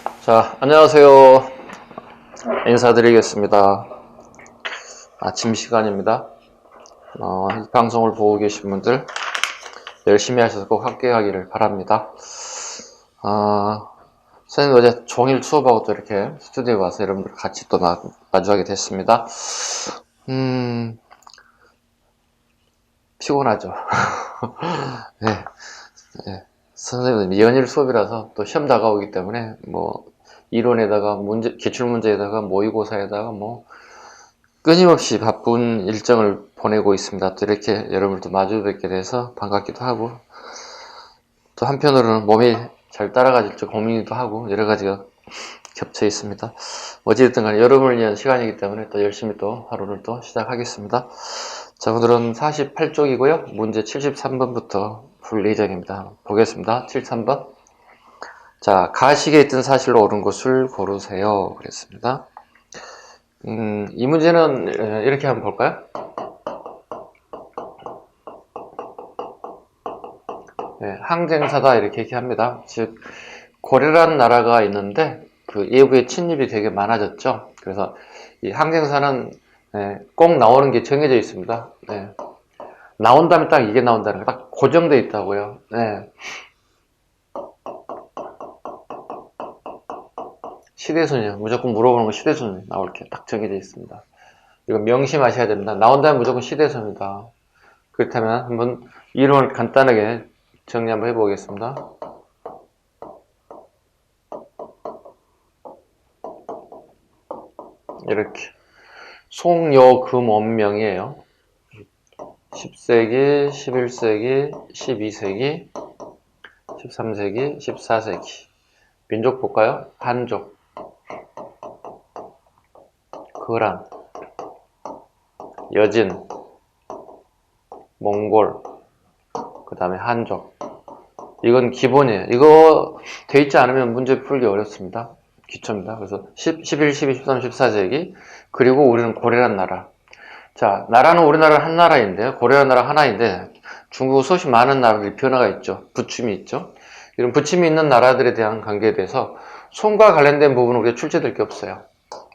자, 안녕하세요. 인사드리겠습니다. 아침 시간입니다. 이 방송을 보고 계신 분들 열심히 하셔서 꼭 합격하기를 바랍니다. 선생님 어제 종일 수업하고 또 이렇게 스튜디오에 와서 여러분들 같이 또 마주하게 됐습니다. 피곤하죠. 네. 네. 선생님은 연일 수업이라서 또 시험 다가오기 때문에 뭐 이론에다가 기출문제에다가 모의고사에다가 뭐 끊임없이 바쁜 일정을 보내고 있습니다. 또 이렇게 여러분들도 마주 뵙게 돼서 반갑기도 하고, 또 한편으로는 몸이 잘 따라가질지 고민이기도 하고, 여러 가지가 겹쳐 있습니다. 어찌됐든 간에 여러분을 위한 시간이기 때문에 또 열심히 또 하루를 또 시작하겠습니다. 자, 오늘은 48쪽이고요. 문제 73번부터 풀 예정입니다. 보겠습니다. 73번. 자, 가식에 있던 사실로 옳은 것을 고르세요. 그랬습니다. 이 문제는 이렇게 한번 볼까요? 네, 항쟁사다 이렇게 얘기합니다. 즉 고려라는 나라가 있는데 그 외국의 침입이 되게 많아졌죠. 그래서 이 항쟁사는 꼭 나오는 게 정해져 있습니다. 네. 나온다면 딱 이게 나온다는 게 딱 고정되어 있다고요. 네. 시대순위요. 무조건 물어보는 거 시대순위 나올 게 딱 정해져 있습니다. 이거 명심하셔야 됩니다. 나온다면 무조건 시대순위다. 그렇다면 한번 이론을 간단하게 정리 한번 해보겠습니다. 이렇게 송여금원명이에요. 10세기, 11세기, 12세기, 13세기, 14세기. 민족 볼까요? 한족, 거란, 여진, 몽골, 그 다음에 한족. 이건 기본이에요. 이거 돼 있지 않으면 문제 풀기 어렵습니다. 기초입니다. 그래서 10, 11, 12, 13, 14세기. 그리고 우리는 고려란 나라. 자, 나라는 우리나라 한 나라인데요. 고려란 나라 하나인데 중국 수없이 많은 나라들이 변화가 있죠. 부침이 있죠. 이런 부침이 있는 나라들에 대한 관계에 대해서 손과 관련된 부분은 우리가 출제될 게 없어요.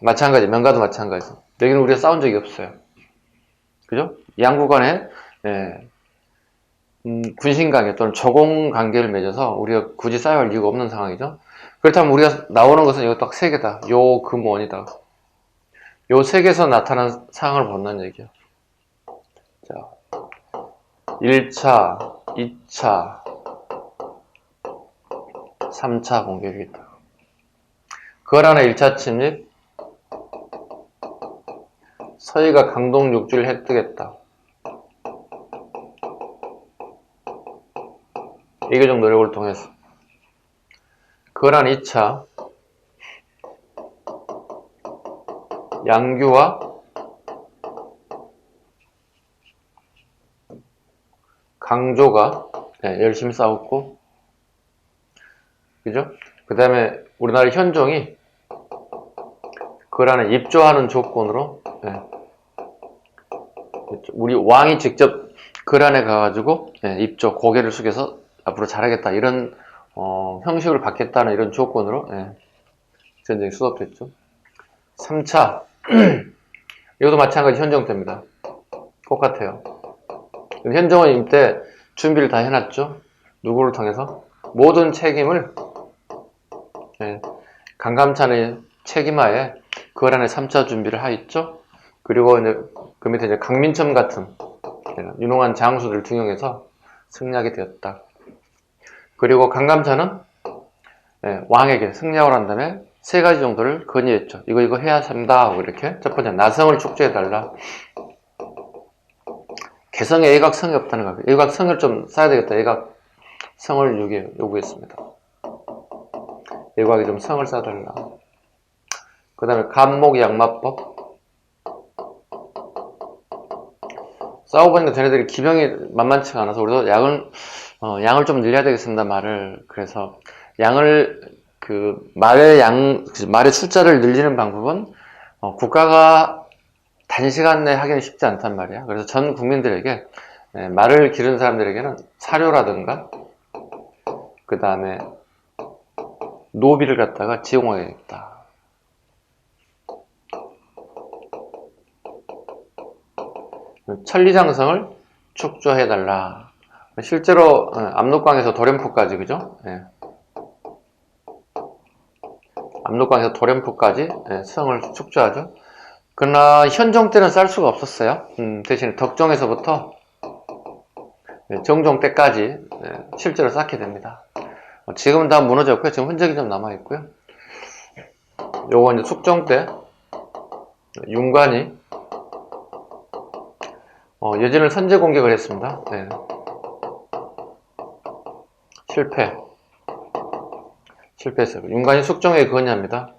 마찬가지, 명가도 마찬가지. 여기는 우리가 싸운 적이 없어요. 그죠? 양국 간에 군신관계 또는 조공관계를 맺어서 우리가 굳이 싸워야 할 이유가 없는 상황이죠. 그렇다면 우리가 나오는 것은 이거 딱 세 개다. 요, 금, 원이다. 요 세 개에서 나타난 상황을 본다는 얘기예요. 자, 1차, 2차, 3차 공격이다. 거란의 1차 침입, 서희가 강동 6주를 획득했다. 이교적 노력을 통해서. 거란 2차, 양규와 강조가 열심히 싸웠고, 그죠? 그 다음에 우리나라 현종이 거란에 입조하는 조건으로 우리 왕이 직접 거란에 가가지고 입조, 고개를 숙여서 앞으로 잘하겠다 이런 형식을 받겠다는 이런 조건으로 전쟁이 수립됐죠. 3차 이것도 마찬가지 현종 때입니다. 똑같아요. 현종은 이때 준비를 다 해놨죠. 누구를 통해서? 모든 책임을 강감찬의 책임하에 거란의 3차 준비를 하였죠. 그리고 이제 그 밑에 이제 강민첨 같은 유능한 장수들을 등용해서 승리하게 되었다. 그리고 강감찬은 왕에게 승리하고 난 다음에 세 가지 정도를 건의했죠. 이거 해야 한다 하고 이렇게. 첫 번째, 나성을 축제해달라. 개성에 애각성이 없다는 거예요. 애각성을 좀 쌓아야 되겠다. 애각성을 요구했습니다. 애각에 좀 성을 쌓아달라. 그 다음에 간목양마법. 싸워보니까 쟤네들이 기병이 만만치가 않아서 우리도 양을 좀 늘려야 되겠습니다. 말을. 그래서 말의 숫자를 늘리는 방법은 국가가 단시간 내에 하기는 쉽지 않단 말이야. 그래서 전 국민들에게 말을 기르는 사람들에게는 사료라든가 그 다음에 노비를 갖다가 지용하겠다. 천리장성을 축조해달라. 실제로 압록강에서 도련포까지, 그죠? 예. 압록강에서 도련포까지 성을 축조하죠. 그러나 현종 때는 쌓을 수가 없었어요. 대신에 덕종에서부터 정종 때까지 실제로 쌓게 됩니다. 지금은 다 무너졌고요. 지금 흔적이 좀 남아있고요. 요거 이제 숙종 때 윤관이 여진을 선제 공격을 했습니다. 네. 실패했어요. 윤관이 숙종에 건의합니다.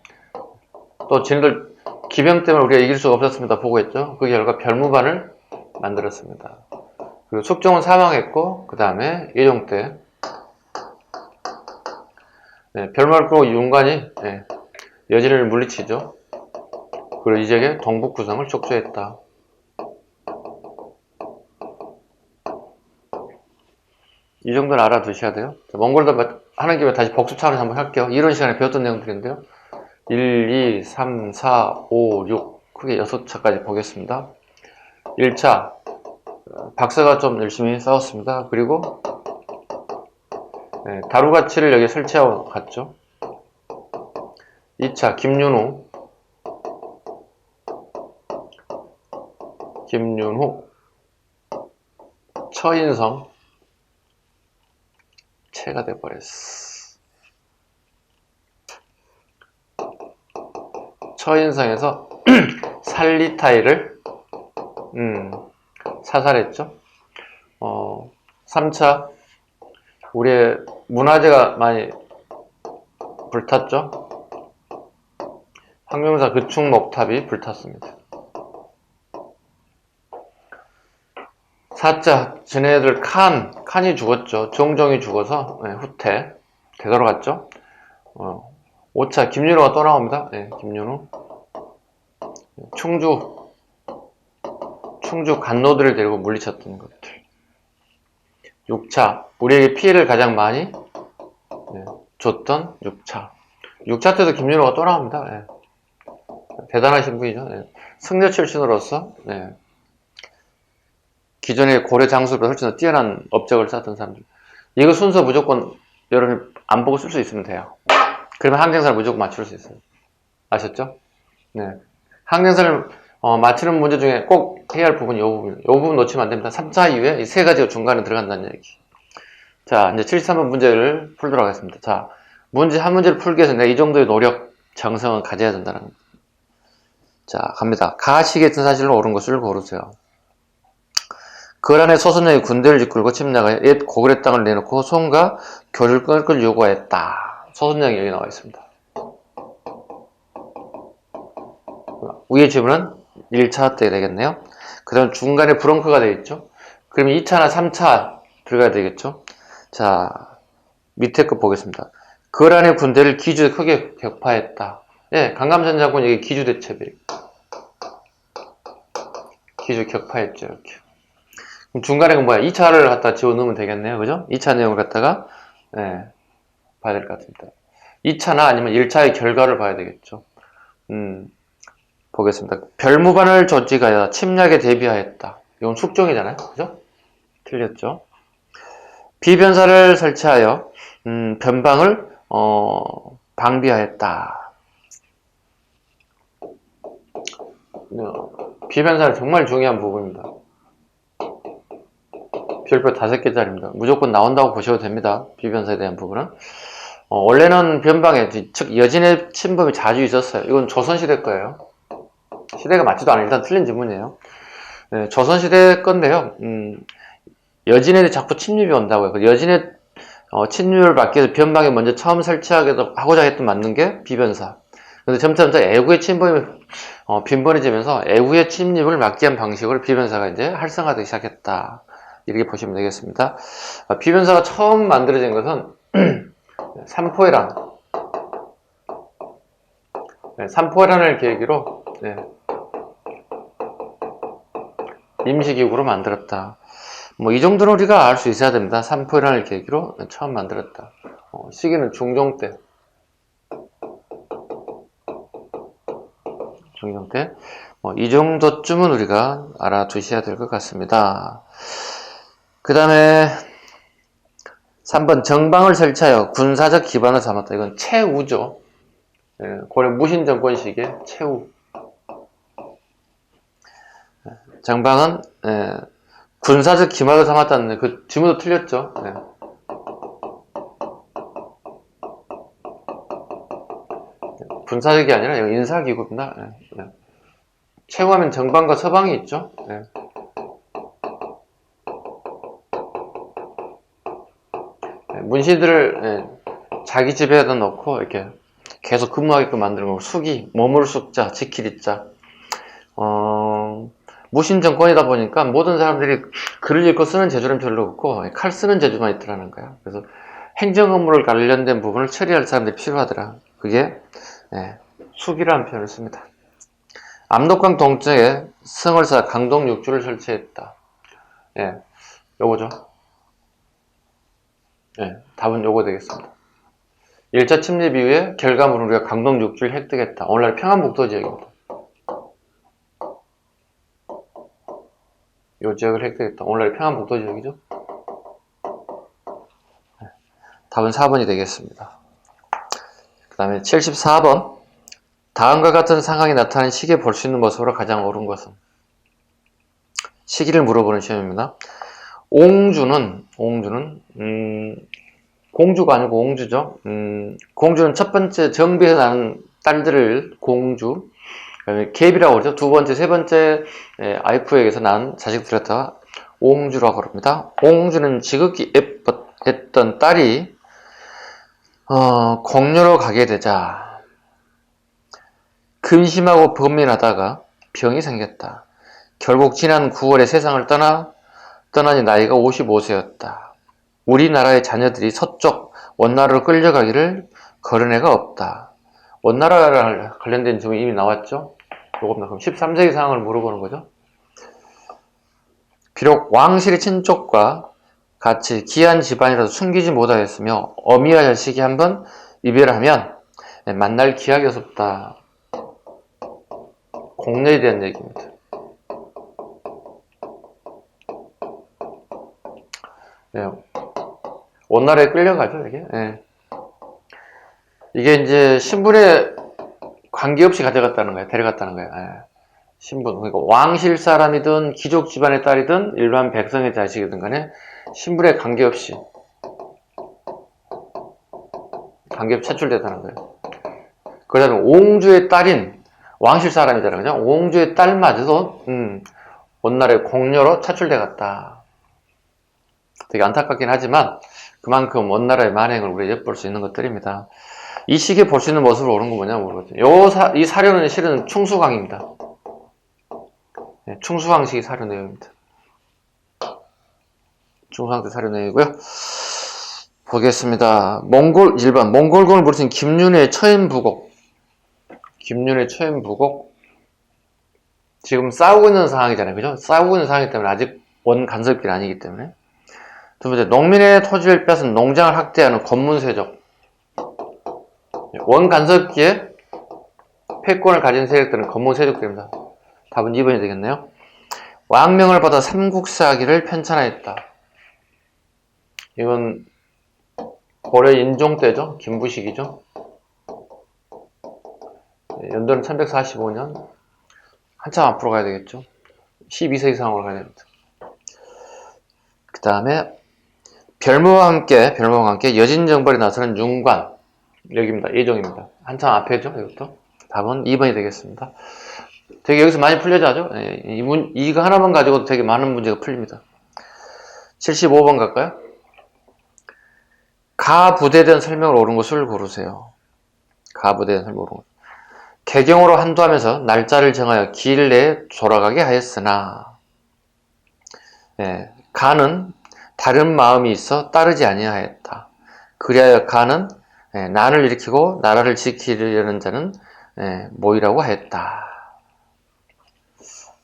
또 진들 기병 때문에 우리가 이길 수가 없었습니다. 보고했죠. 그 결과 별무반을 만들었습니다. 그리고 숙종은 사망했고 그 다음에 예종 때 별무반을 끌고 윤관이 여진을 물리치죠. 그리고 이제게 동북구성을 촉조했다. 이 정도는 알아두셔야 돼요. 몽골도 하는 김에 다시 복습 차원에서 한번 할게요. 이런 시간에 배웠던 내용들인데요. 1, 2, 3, 4, 5, 6 크게 6차까지 보겠습니다. 1차 박사가 좀 열심히 싸웠습니다. 그리고 다루가치를 여기 설치하고 갔죠. 2차 김윤후 처인성 체가 돼버렸어. 처인성에서 살리타이를 사살했죠. 3차 우리의 문화재가 많이 불탔죠. 황명사 그충목탑이 불탔습니다. 4차 쟤네들 칸이 죽었죠. 정종이 죽어서 후퇴 되돌아갔죠. 5차 김윤호가 또 나옵니다. 김윤호 충주 간노들을 데리고 물리쳤던 것들. 6차 우리에게 피해를 가장 많이 줬던 6차 때도 김윤호가 또 나옵니다. 대단하신 분이죠. 승려 출신으로서 기존의 고려 장수보다 훨씬 더 뛰어난 업적을 쌓았던 사람들. 이거 순서 무조건 여러분이 안 보고 쓸 수 있으면 돼요. 그러면 항쟁사를 무조건 맞출 수 있어요. 아셨죠? 네. 항쟁사를 맞추는 문제 중에 꼭 해야 할 부분이 이 부분 놓치면 안 됩니다. 3차 이후에 이 세 가지가 중간에 들어간다는 얘기. 자, 이제 73번 문제를 풀도록 하겠습니다. 자, 한 문제를 풀기 위해서 내가 이 정도의 노력, 정성은 가져야 된다는 겁니다. 자, 갑니다. 가시겠던 사실로 옳은 것을 고르세요. 거란의 소선영이 군대를 이끌고 침략하여 옛 고구려 땅을 내놓고 송과 교류를 끊을 걸 요구하였다. 소선영이 여기 나와 있습니다. 위의 질문은 1차 때 되겠네요. 그 다음 중간에 브렁크가 되겠죠. 그러면 2차나 3차 들어가야 되겠죠. 자, 밑에 거 보겠습니다. 거란의 군대를 기주에 크게 격파했다. 강감찬 장군 여기 기주대첩이에요. 기주 격파했죠. 이렇게. 그럼 중간에 그 뭐야? 2차를 갖다 집어넣으면 되겠네요. 그죠? 2차 내용을 갖다가 봐야 될 것 같습니다. 2차나 아니면 1차의 결과를 봐야 되겠죠. 보겠습니다. 별무반을 조직하여 침략에 대비하였다. 이건 숙종이잖아요. 그죠? 틀렸죠? 비변사를 설치하여 변방을 방비하였다. 비변사는 정말 중요한 부분입니다. 별표 5개짜리입니다. 무조건 나온다고 보셔도 됩니다. 비변사에 대한 부분은. 원래는 변방에, 즉 여진의 침범이 자주 있었어요. 이건 조선시대 거예요. 시대가 맞지도 않아요. 일단 틀린 질문이에요. 조선시대 건데요. 여진에 자꾸 침입이 온다고요. 여진의 침입을 막기 위해서 변방에 먼저 처음 설치하고자 했던 만든 게 비변사. 근데 점점 애구의 침범이 빈번해지면서 애구의 침입을 막기 위한 방식으로 비변사가 이제 활성화되기 시작했다. 이렇게 보시면 되겠습니다. 비변사가 처음 만들어진 것은 삼포해란을 계기로 임시기구로 만들었다. 뭐 이 정도는 우리가 알 수 있어야 됩니다. 삼포해란을 계기로 처음 만들었다. 시기는 중종 때. 중형태. 이 정도쯤은 우리가 알아두셔야 될 것 같습니다. 그 다음에 3번 정방을 설치하여 군사적 기반을 삼았다. 이건 최우죠. 고려 무신정권식의 최우. 정방은 군사적 기반을 삼았다는 그 지문도 틀렸죠. 군사적이 아니라 인사기구입니다. 최후하면 정방과 서방이 있죠. 문신들을 자기 집에다 넣고 이렇게 계속 근무하게끔 만드는 거고, 숙이, 머물 숙자, 지킬 자. 무신 정권이다 보니까 모든 사람들이 글을 읽고 쓰는 재주는 별로 없고 칼 쓰는 재주만 있더라는 거야. 그래서 행정 업무를 관련된 부분을 처리할 사람들이 필요하더라. 그게 숙이라는 표현을 씁니다. 압록강 동쪽에 성을 쌓아 강동 6주를 설치했다. 요거죠. 답은 요거 되겠습니다. 1차 침입 이후에 결과물은 우리가 강동 6주를 획득했다. 오늘날 평안북도 지역입니다. 요 지역을 획득했다. 오늘날 평안북도 지역이죠. 답은 4번이 되겠습니다. 그 다음에 74번. 다음과 같은 상황이 나타나는 시기에 볼 수 있는 모습으로 가장 옳은 것은? 시기를 물어보는 시험입니다. 옹주는 공주가 아니고 옹주죠. 공주는 첫 번째 정비에서 나는 딸들을 공주, 그다음에 갭이라고 그러죠. 두 번째, 세 번째 아이프에게서 난 자식들을 갖다가 옹주라고 합니다. 옹주는 지극히 예뻤던 딸이 공녀로 가게 되자 근심하고 범민하다가 병이 생겼다. 결국 지난 9월에 세상을 떠나니 나이가 55세였다. 우리나라의 자녀들이 서쪽 원나라로 끌려가기를 거른 애가 없다. 원나라랑 관련된 질문이 이미 나왔죠? 요겁니다. 그럼 13세기 상황을 물어보는 거죠. 비록 왕실의 친족과 같이 귀한 집안이라도 숨기지 못하였으며 어미와 자식이 한번 이별하면 만날 기약이 없다. 공녀에 대한 얘기입니다. 원나라에 끌려가죠, 이게. 이게 이제 신분에 관계없이 가져갔다는 거예요. 데려갔다는 거예요. 신분. 그러니까 왕실 사람이든 귀족 집안의 딸이든 일반 백성의 자식이든 간에 신분에 관계없이 차출됐다는 거예요. 그 다음에 옹주의 딸인 왕실 사람이잖아요. 그죠? 옹주의 딸마저도 원나라의 공녀로 차출돼 갔다. 되게 안타깝긴 하지만 그만큼 원나라의 만행을 우리가 엿볼 수 있는 것들입니다. 이 시기에 볼 수 있는 모습을 오는 거 뭐냐면 모르거든요. 이 사료는 실은 충수강입니다. 충수강식이 사료 내용입니다. 충수강 때 사료 내용이고요. 보겠습니다. 1번 몽골군을 부르신 김윤의 처인부곡. 지금 싸우고 있는 상황이잖아요. 그죠? 싸우고 있는 상황이기 때문에 아직 원간섭기는 아니기 때문에. 두 번째, 농민의 토지를 뺏은 농장을 학대하는 권문세족. 원간섭기에 패권을 가진 세력들은 권문세족들입니다. 답은 2번이 되겠네요. 왕명을 받아 삼국사기를 편찬하였다. 이건 고려 인종 때죠. 김부식이죠. 연도는 1145년. 한참 앞으로 가야 되겠죠. 12세기 상황으로 가야 됩니다. 그 다음에 별모와 함께 여진정벌에 나서는 윤관. 여기입니다. 예종입니다. 한참 앞에죠. 이것도. 답은 2번이 되겠습니다. 되게 여기서 많이 풀려자죠. 이거 하나만 가지고도 되게 많은 문제가 풀립니다. 75번 갈까요? 가부대에 대한 설명을 옳은 것을 고르세요. 가부대에 대한 설명을 옳은 것. 개경으로 한도하면서 날짜를 정하여 기일 내에 돌아가게 하였으나 가는 다른 마음이 있어 따르지 아니하였다. 그리하여 가는 난을 일으키고 나라를 지키려는 자는 모이라고 하였다.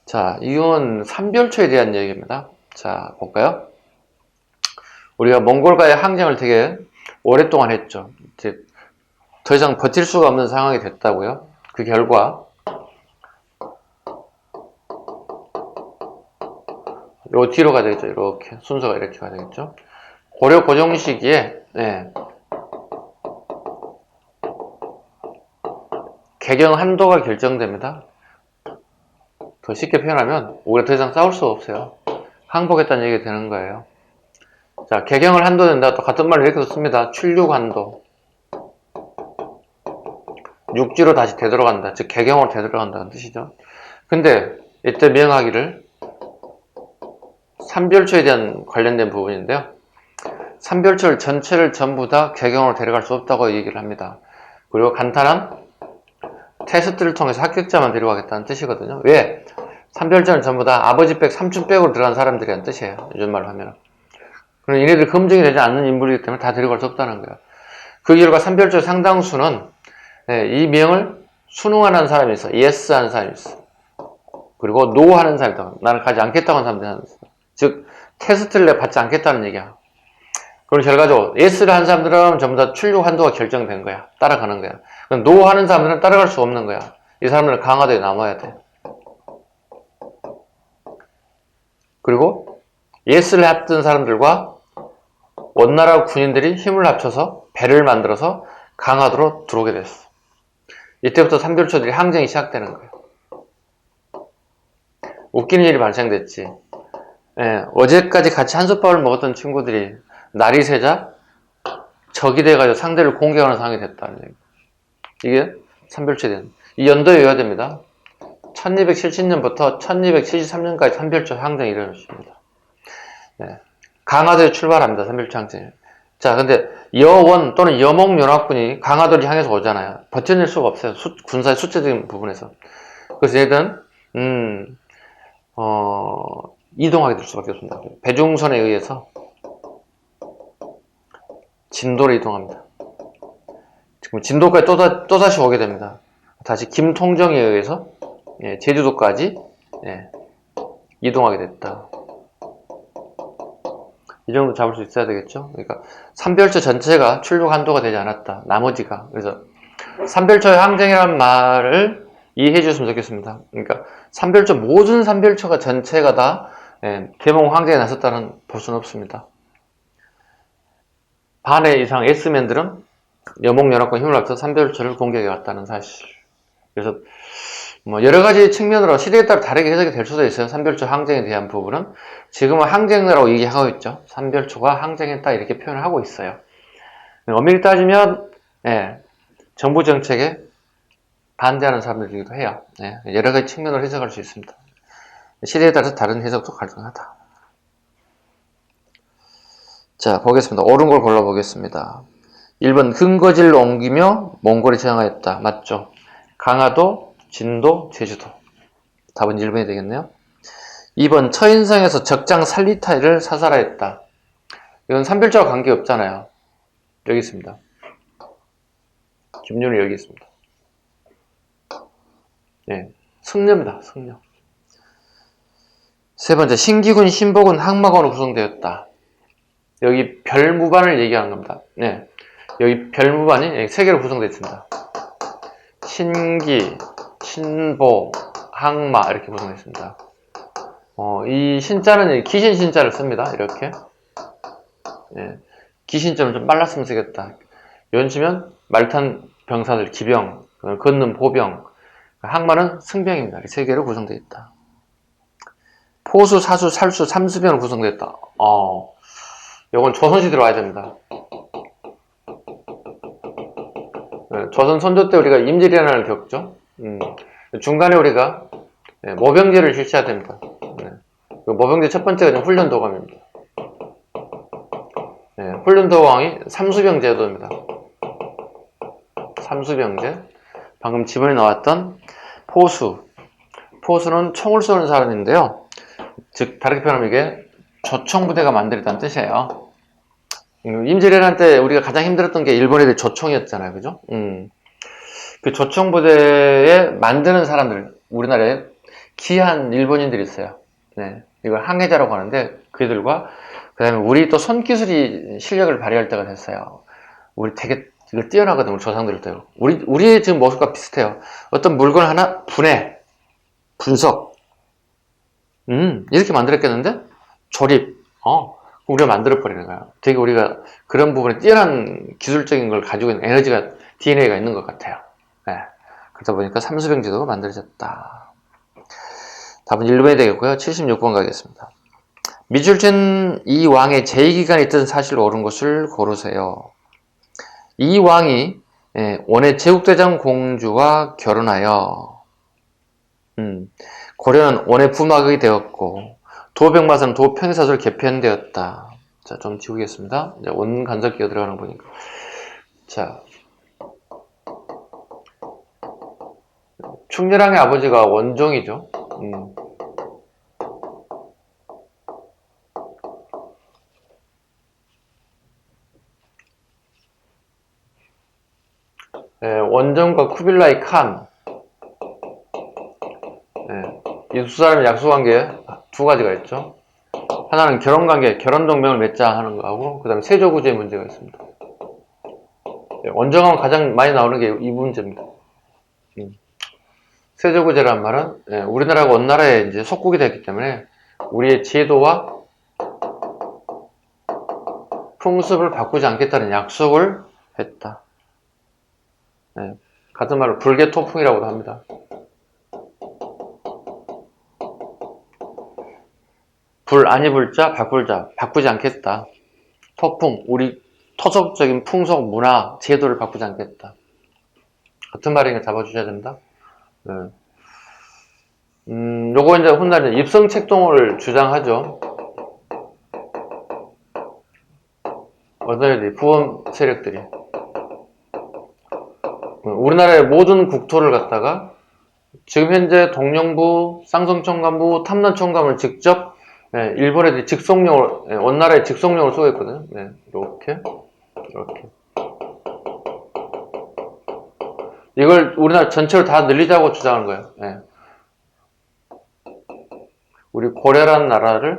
자, 이건 삼별초에 대한 얘기입니다. 자, 볼까요? 우리가 몽골과의 항쟁을 되게 오랫동안 했죠. 이제 더 이상 버틸 수가 없는 상황이 됐다고요. 그 결과 요 뒤로 가야 되겠죠. 이렇게 순서가 이렇게 가야 되겠죠. 고려 고종 시기에 개경 한도가 결정됩니다. 더 쉽게 표현하면 우리가 더 이상 싸울 수 없어요. 항복했다는 얘기가 되는 거예요. 자, 개경을 한도 된다. 또 같은 말을 이렇게 씁니다. 출육 한도. 육지로 다시 되돌아간다. 즉 개경으로 되돌아간다는 뜻이죠. 근데 이때 명하기를 삼별초에 대한 관련된 부분인데요. 삼별초를 전체를 전부 다 개경으로 데려갈 수 없다고 얘기를 합니다. 그리고 간단한 테스트를 통해서 합격자만 데려가겠다는 뜻이거든요. 왜? 삼별초는 전부 다 아버지 백, 삼촌 백으로 들어간 사람들이라는 뜻이에요. 요즘 말로 하면. 그럼 얘네들 검증이 되지 않는 인물이기 때문에 다 데려갈 수 없다는 거예요. 그 결과 삼별초 상당수는 이 명을 순응하는 사람이 있어. yes 하는 사람이 있어. 그리고 no 하는 사람이 있다. 나는 가지 않겠다고 하는 사람들이 있어. 즉 테스트를 받지 않겠다는 얘기야. 그럼 결과적으로 yes를 하는 사람들은 전부 다 출력 한도가 결정된 거야. 따라가는 거야. 그럼 no 하는 사람들은 따라갈 수 없는 거야. 이 사람들은 강화도에 남아야 돼. 그리고 yes를 했던 사람들과 원나라 군인들이 힘을 합쳐서 배를 만들어서 강화도로 들어오게 됐어. 이때부터 삼별초들이 항쟁이 시작되는 거예요. 웃기는 일이 발생됐지. 어제까지 같이 한솥밥을 먹었던 친구들이 날이 새자 적이 돼가지고 상대를 공격하는 상황이 됐다는 얘기. 이게 삼별초된. 이 연도에 외워야 됩니다. 1270년부터 1273년까지 삼별초 항쟁이 일어났습니다. 강화도에 출발합니다. 삼별초 항쟁이. 자, 근데 여원 또는 여몽연합군이 강화도를 향해서 오잖아요. 버텨낼 수가 없어요. 군사의 수치적인 부분에서. 그래서 얘들은 이동하게 될 수밖에 없습니다. 배중선에 의해서 진도로 이동합니다. 지금 진도까지 또다시 오게 됩니다. 다시 김통정에 의해서 제주도까지 이동하게 됐다. 이 정도 잡을 수 있어야 되겠죠. 그러니까 삼별초 전체가 출력 한도가 되지 않았다. 나머지가. 그래서 삼별초의 항쟁이라는 말을 이해해 주셨으면 좋겠습니다. 그러니까 삼별초 모든 삼별초가 전체가 다 계몽 항쟁에 나섰다는 볼 수는 없습니다. 반의 이상 S맨들은 여몽연합군 힘을 합쳐서 삼별초를 공격해 왔다는 사실. 그래서 뭐 여러 가지 측면으로 시대에 따라 다르게 해석이 될 수도 있어요. 삼별초 항쟁에 대한 부분은 지금은 항쟁이라고 얘기하고 있죠. 삼별초가 항쟁했다 이렇게 표현을 하고 있어요. 엄밀히 따지면 정부 정책에 반대하는 사람들이기도 해요. 여러 가지 측면으로 해석할 수 있습니다. 시대에 따라서 다른 해석도 가능하다. 자, 보겠습니다. 옳은 걸 골라보겠습니다. 1번 근거지를 옮기며 몽골에 저항하였다. 맞죠? 강화도, 진도, 제주도. 답은 1번이 되겠네요. 2번 처인성에서 적장 살리타이를 사살하였다. 이건 삼별초와 관계없잖아요. 여기 있습니다. 김윤이 여기 있습니다. 승려입니다. 승려. 세 번째 신기군, 신복은 항마군으로 구성되었다. 여기 별무반을 얘기하는 겁니다. 여기 별무반이 3개로 구성되어 있습니다. 신기, 신보, 항마 이렇게 구성되어 있습니다. 이 신자는 기신 신자를 씁니다. 이렇게 기신점을 좀 빨랐으면 쓰겠다. 연치면 말탄 병사들 기병, 걷는 보병, 항마는 승병입니다. 이 3개로 구성되어 있다. 포수, 사수, 살수, 삼수병으로 구성되어 있다. 이건 조선시대로 와야 됩니다. 조선 선조 때 우리가 임진왜란을 겪죠. 중간에 우리가 모병제를 실시해야 됩니다. 모병제 첫 번째가 훈련도감입니다. 훈련도감이 삼수병제도입니다. 삼수병제. 방금 지번에 나왔던 포수. 포수는 총을 쏘는 사람인데요. 즉 다르게 표현하면 이게 조총부대가 만들었다는 뜻이에요. 임진왜란 때 우리가 가장 힘들었던 게 일본 애들 조총이었잖아요. 그죠? 그 조총부대에 만드는 사람들, 우리나라에 귀한 일본인들이 있어요. 이걸 항해자라고 하는데 그들과 그 다음에 우리 또 손기술이 실력을 발휘할 때가 됐어요. 우리 되게 이거 뛰어나거든. 우리 조상들 때. 우리의 지금 모습과 비슷해요. 어떤 물건 하나 분해, 분석. 이렇게 만들었겠는데 조립, 우리가 만들어버리는 거야. 되게 우리가 그런 부분에 뛰어난 기술적인 걸 가지고 있는 에너지가, DNA가 있는 것 같아요. 네. 그러다 보니까 삼수병제도가 만들어졌다. 답은 1번이 되겠고요. 76번 가겠습니다. 미줄진 이 왕의 제2기간이 있던 사실 옳은 것을 고르세요. 이 왕이 원의 제국대장 공주와 결혼하여 고려는 원의 부막이 되었고 도백마사는 도평사설 개편되었다. 자, 좀 지우겠습니다. 이제 원 간섭기가 들어가는 거 보니까. 자, 충렬왕의 아버지가 원종이죠. 원종과 쿠빌라이 칸. 이 두 사람의 약속관계 두 가지가 있죠. 하나는 결혼관계, 결혼동맹을 맺자 하는 거하고, 그 다음에 세조구제의 문제가 있습니다. 원정하면 가장 많이 나오는 게 이 문제입니다. 세조구제란 말은 우리나라가 원나라에 이제 속국이 됐기 때문에 우리의 제도와 풍습을 바꾸지 않겠다는 약속을 했다. 같은 말로 불개토풍이라고도 합니다. 불 아니 불자 바꿀 자, 바꾸지 않겠다. 토풍, 우리 토속적인 풍속, 문화, 제도를 바꾸지 않겠다. 같은 말이니까 잡아주셔야 된다. 요거 이제 훗날 입성책동을 주장하죠. 어떤 애들이, 부원 세력들이. 우리나라의 모든 국토를 갖다가 지금 현재 동령부, 쌍성총감부, 탐난총감을 직접 일본 애들이 직속용으로, 원나라의 직속용으로 쓰고 있거든요. 이렇게. 이걸 우리나라 전체로 다 늘리자고 주장하는 거예요. 우리 고려라는 나라를,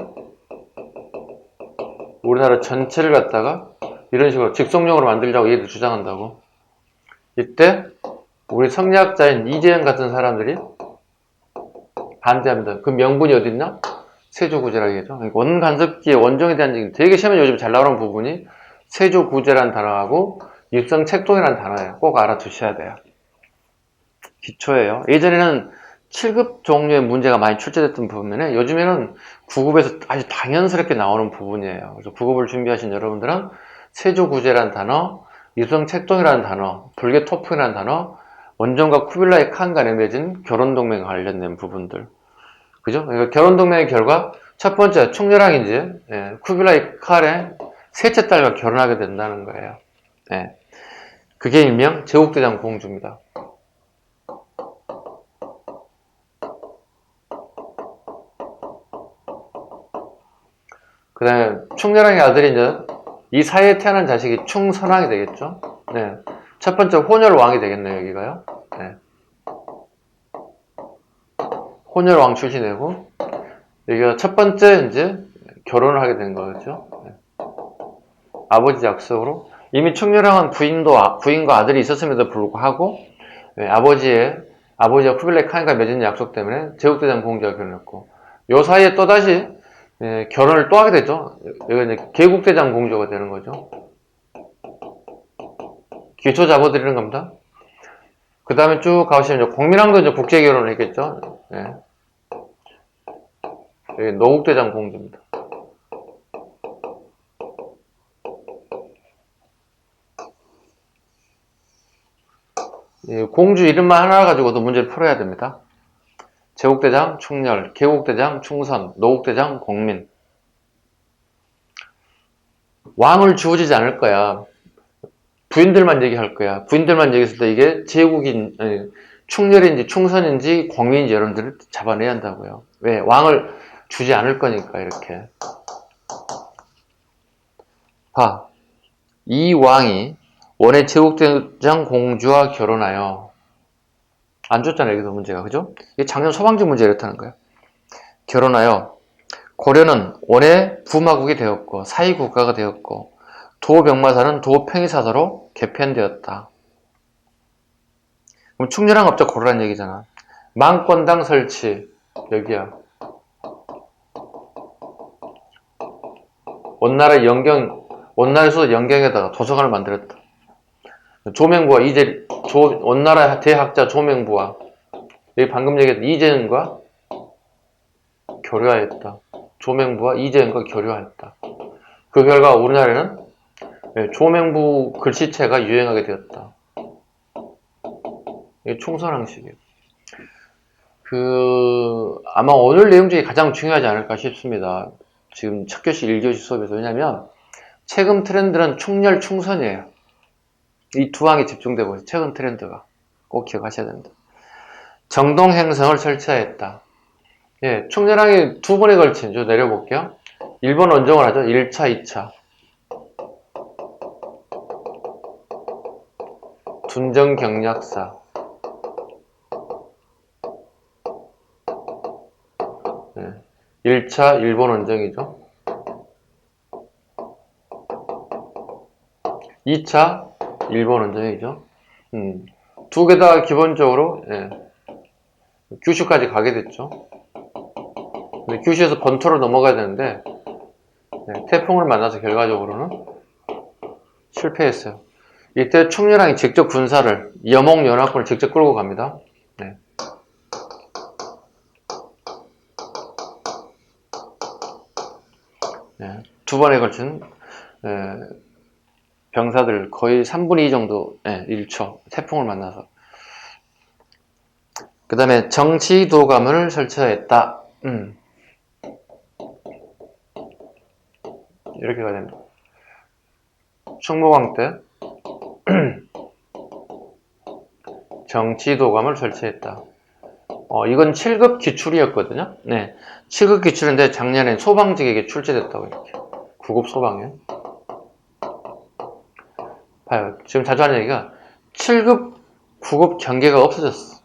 우리나라 전체를 갖다가 이런 식으로 직속용으로 만들자고 얘들 주장한다고. 이때 우리 성리학자인 이재현 같은 사람들이 반대합니다. 그 명분이 어딨나? 세조구제라고 얘기하죠. 원간섭기의 원종에 대한 얘기, 되게 시험에 요즘 잘 나오는 부분이 세조구제라는 단어하고 입성책동이라는 단어예요. 꼭 알아두셔야 돼요. 기초예요. 예전에는 7급 종류의 문제가 많이 출제됐던 부분에 요즘에는 9급에서 아주 당연스럽게 나오는 부분이에요. 그래서 9급을 준비하신 여러분들은 세조구제라는 단어, 입성책동이라는 단어, 불개토풍이라는 단어, 원종과 쿠빌라이 칸 간에 맺은 결혼동맹에 관련된 부분들. 그죠? 그러니까 결혼동맹의 결과 첫 번째 충렬왕인지 쿠빌라이 칸의 셋째 딸과 결혼하게 된다는 거예요. 그게 일명 제국대장 공주입니다. 그 다음에 충렬왕의 아들이 이제 이 사이에 태어난 자식이 충선왕이 되겠죠. 첫 번째 혼혈왕이 되겠네요, 여기가요. 혼혈왕 출신이고, 여기가 첫 번째 이제 결혼을 하게 된 거죠. 아버지 약속으로. 이미 충렬왕은 부인과 아들이 있었음에도 불구하고, 아버지와 쿠빌라이 칸과 맺은 약속 때문에 제국대장 공주와 결혼했고, 요 사이에 또다시 결혼을 또 하게 되죠. 여기가 이제 개국대장 공주가 되는 거죠. 기초 잡아드리는 겁니다. 그 다음에 쭉 가보시면 공민왕도 이제 국제 결혼을 했겠죠. 여기 노국대장 공주입니다. 공주 이름만 하나 가지고도 문제를 풀어야 됩니다. 제국대장 충렬, 개국대장 충선, 노국대장 공민. 왕을 주어지지 않을 거야. 부인들만 얘기할 거야. 부인들만 얘기했을 때 이게 충렬인지 충선인지 공민인지 여러분들을 잡아내야 한다고요. 왜? 왕을 주지 않을 거니까 이렇게. 봐. 이 왕이 원의 제국대장 공주와 결혼하여, 안 줬잖아요, 여기서 문제가. 그죠? 이게 작년 소방직 문제 이렇다는 거예요. 결혼하여 고려는 원의 부마국이 되었고 사이국가가 되었고 도병마사는 도평이사사로 개편되었다. 그럼 충렬왕 업적 고르란 얘기잖아. 망권당 설치, 여기야. 원나라에서 영경에다가 도서관을 만들었다. 조명부와 원나라 대학자 조명부와 여기 방금 얘기했던 이재현과 교류하였다. 조명부와 이재현과 교류하였다. 그 결과 우리나라에는 조명부 글씨체가 유행하게 되었다. 이게 충선왕식이에요. 아마 오늘 내용 중에 가장 중요하지 않을까 싶습니다. 지금 첫 교시 1교시 수업에서. 왜냐면 최근 트렌드는 충렬 충선이에요. 이 두 항에 집중되고 있어요. 최근 트렌드가. 꼭 기억하셔야 됩니다. 정동행성을 설치하였다. 예, 충렬항이 두 번에 걸친, 저 내려볼게요. 1번 원정을 하죠. 1차, 2차. 둔정경략사. 예, 1차 일본 원정이죠. 2차 일본 원정이죠. 두 개 다 기본적으로 규슈까지 가게 됐죠. 근데 규슈에서 번토로 넘어가야 되는데 태풍을 만나서 결과적으로는 실패했어요. 이때 충렬왕이 직접 군사를 여몽연합군을 직접 끌고 갑니다. 네. 두 번에 걸친 병사들 거의 3분의 2 정도 1초 태풍을 만나서. 그 다음에 정치도감을 설치하였다. 이렇게 가야 됩니다. 충무광 때 정치도감을 설치했다. 이건 7급 기출이었거든요. 네, 7급 기출인데 작년에 소방직에게 출제됐다고 이렇게. 9급 소방에. 봐요. 지금 자주 하는 얘기가 7급, 9급 경계가 없어졌어.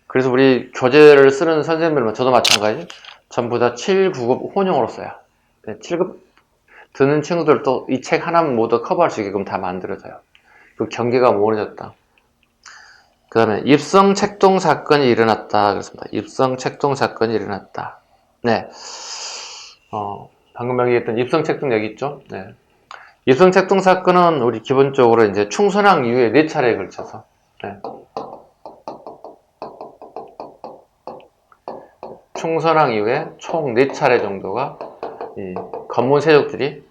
그래서 우리 교재를 쓰는 선생님들은 저도 마찬가지 전부 다 7, 9급 혼용으로 써요. 네, 7급 듣는 친구들도 이 책 하나만 모두 커버할 수 있게끔 다 만들어져요. 그 경계가 모호해졌다. 그 다음에 입성책동 사건이 일어났다. 그렇습니다. 입성책동 사건이 일어났다. 네. 방금 얘기했던 입성책동 여기 있죠? 네. 입성책동 사건은 우리 기본적으로 이제 충선왕 이후에 4차례에 걸쳐서 충선왕 이후에 총 4차례 정도가 이 건문 세력들이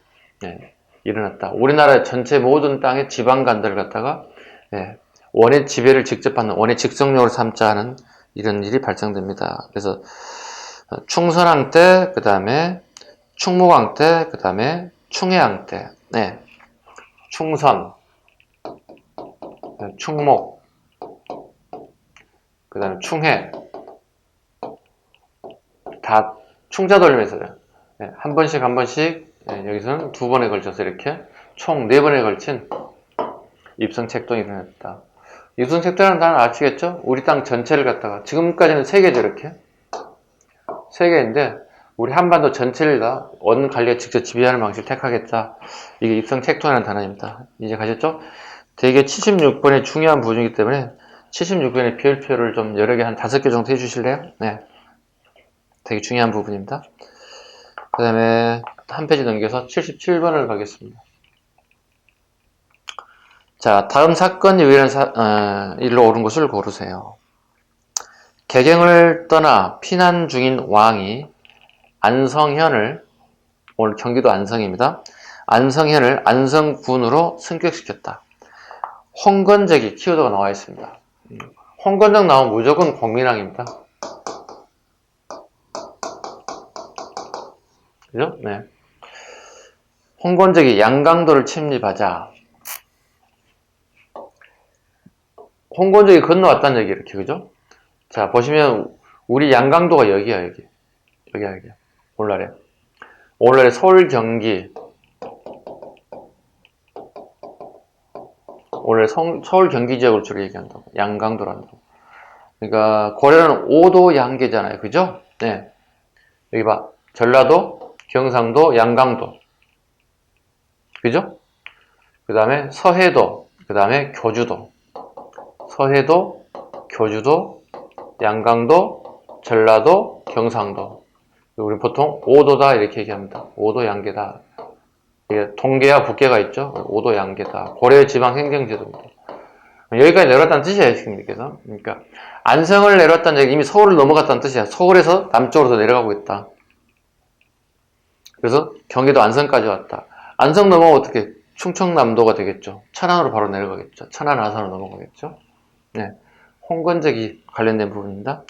일어났다. 우리나라 전체 모든 땅의 지방간들을 갖다가 원의 지배를 직접 받는 원의 직성력을 삼자 하는 이런 일이 발생됩니다. 그래서 충선왕 때, 그 다음에 충무광 때, 그 다음에 충해왕 때, 충선, 충목, 그 다음에 충해, 다 충자 돌리면서 한 번씩 여기서는 2번에 걸쳐서 이렇게 총 4번에 걸친 입성책동이 일어났다. 입성책동이라는 단어 아시겠죠? 우리 땅 전체를 갖다가 지금까지는 3개죠. 이렇게 3개인데 우리 한반도 전체를 다 원 관리가 직접 지배하는 방식을 택하겠다. 이게 입성책동이라는 단어입니다. 이제 가셨죠? 되게 76번의 중요한 부분이기 때문에 76번의 비율표를 좀 여러 개 한 5개 정도 해주실래요? 네, 되게 중요한 부분입니다. 그 다음에 한 페이지 넘겨서 77번을 가겠습니다. 자, 다음 사건이 유일한 일로 옳은 것을 고르세요. 개경을 떠나 피난 중인 왕이 안성현을, 오늘 경기도 안성입니다. 안성현을 안성군으로 승격시켰다. 홍건적이 키워드가 나와 있습니다. 홍건적 나오면 무조건 공민왕입니다. 그죠? 네. 홍건적이 양강도를 침입하자. 홍건적이 건너왔다는 얘기 이렇게, 그죠? 자, 보시면 우리 양강도가 여기야, 여기. 여기야. 오늘날에 서울, 경기. 원래 서울, 경기 지역을 주로 얘기한다고. 양강도란다고. 그러니까 고려는 5도 양계잖아요. 그죠? 네. 여기 봐. 전라도, 경상도, 양강도. 그죠? 그 다음에 서해도, 그 다음에 교주도. 서해도, 교주도, 양강도, 전라도, 경상도. 우리 보통 오도다 이렇게 얘기합니다. 오도 양계다. 이게 동계와 북계가 있죠. 오도 양계다. 고려 지방 행정제도입니다. 여기까지 내려왔다는 뜻이에요, 지금께서. 그러니까 안성을 내려왔다는 얘기, 이미 서울을 넘어갔다는 뜻이야. 서울에서 남쪽으로 더 내려가고 있다. 그래서 경기도 안성까지 왔다. 안성 넘어가면 어떻게? 충청남도가 되겠죠. 천안으로 바로 내려가겠죠. 천안 아산으로 넘어가겠죠. 네. 홍건적이 관련된 부분입니다.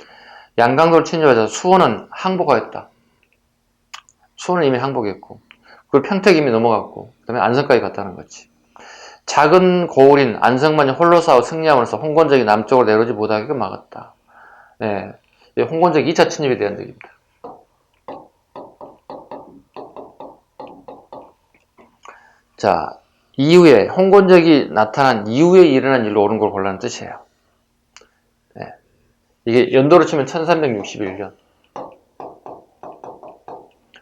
양강도를 침입하자 수원은 항복하였다. 수원은 이미 항복했고, 그리고 평택이 이미 넘어갔고, 그 다음에 안성까지 갔다는 거지. 작은 고을인 안성만이 홀로 싸워 승리함으로써 홍건적이 남쪽으로 내려오지 못하게 막았다. 네. 홍건적 2차 침입에 대한 얘기입니다. 자, 이후에 홍건적이 나타난 이후에 일어난 일로 옳은 걸 골라는 뜻이에요. 네. 이게 연도로 치면 1361년.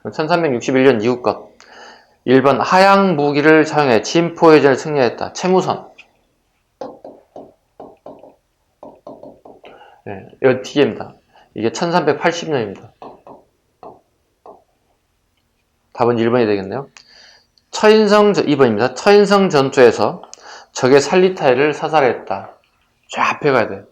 1361년 이후 것. 1번 하양 무기를 사용해 진포해전을 승리했다. 채무선. 네, 이거 뒤에입니다. 이게 1380년입니다. 답은 1번이 되겠네요. 2번입니다. 처인성 전투에서 적의 살리타이를 사살했다. 앞에 가야 돼.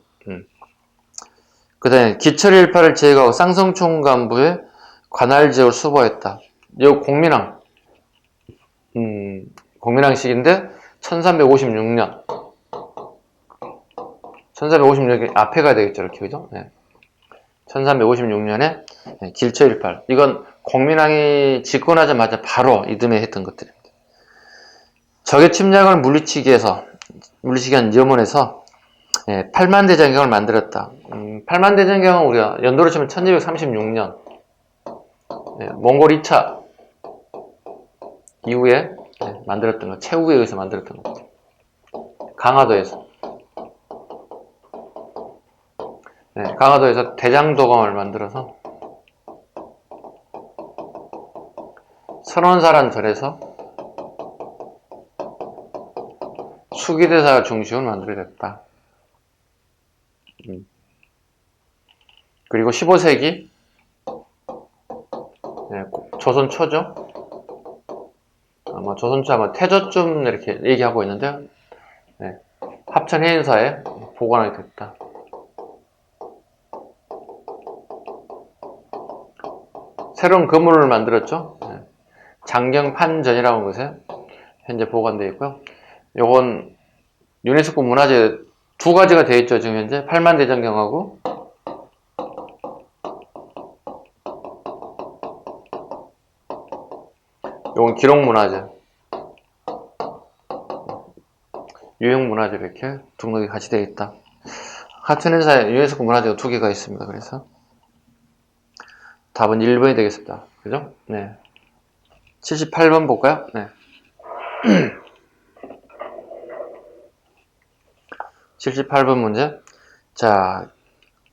그 다음에 기철일파를 제거하고 쌍성총 간부의 관할지역을 수보했다. 이거 공민왕. 공민왕식인데 1356년. 1356년 앞에 가야 되겠죠, 이렇게, 그죠? 네. 1356년에 길처일팔. 이건 공민왕이 집권하자마자 바로 이듬해 했던 것들입니다. 적의 침략을 물리치기 위한 염원에서 8만대장경을 만들었다. 8만대장경은 우리가 연도로 치면 1236년 몽골 2차 이후에 만들었던 거, 최후에 의해서 만들었던 거. 강화도에서. 강화도에서 대장도감을 만들어서 선원사란 절에서 수기대사 중심을 만들게 됐다. 그리고 15세기 조선 초죠. 아마 조선 초 아마 태조쯤 이렇게 얘기하고 있는데 합천 해인사에 보관하게 됐다. 새로운 건물을 만들었죠. 장경판전이라고 하는 곳에 현재 보관되어 있고요. 요건 유네스코 문화재 두 가지가 되어 있죠. 지금 현재 8만대장경하고 요건 기록문화재, 유형문화재 이렇게 등록이 같이 되어 있다. 하천행사에 유네스코 문화재가 두 개가 있습니다. 그래서 답은 1번이 되겠습니다. 그죠? 네. 78번 볼까요? 네. 78번 문제. 자,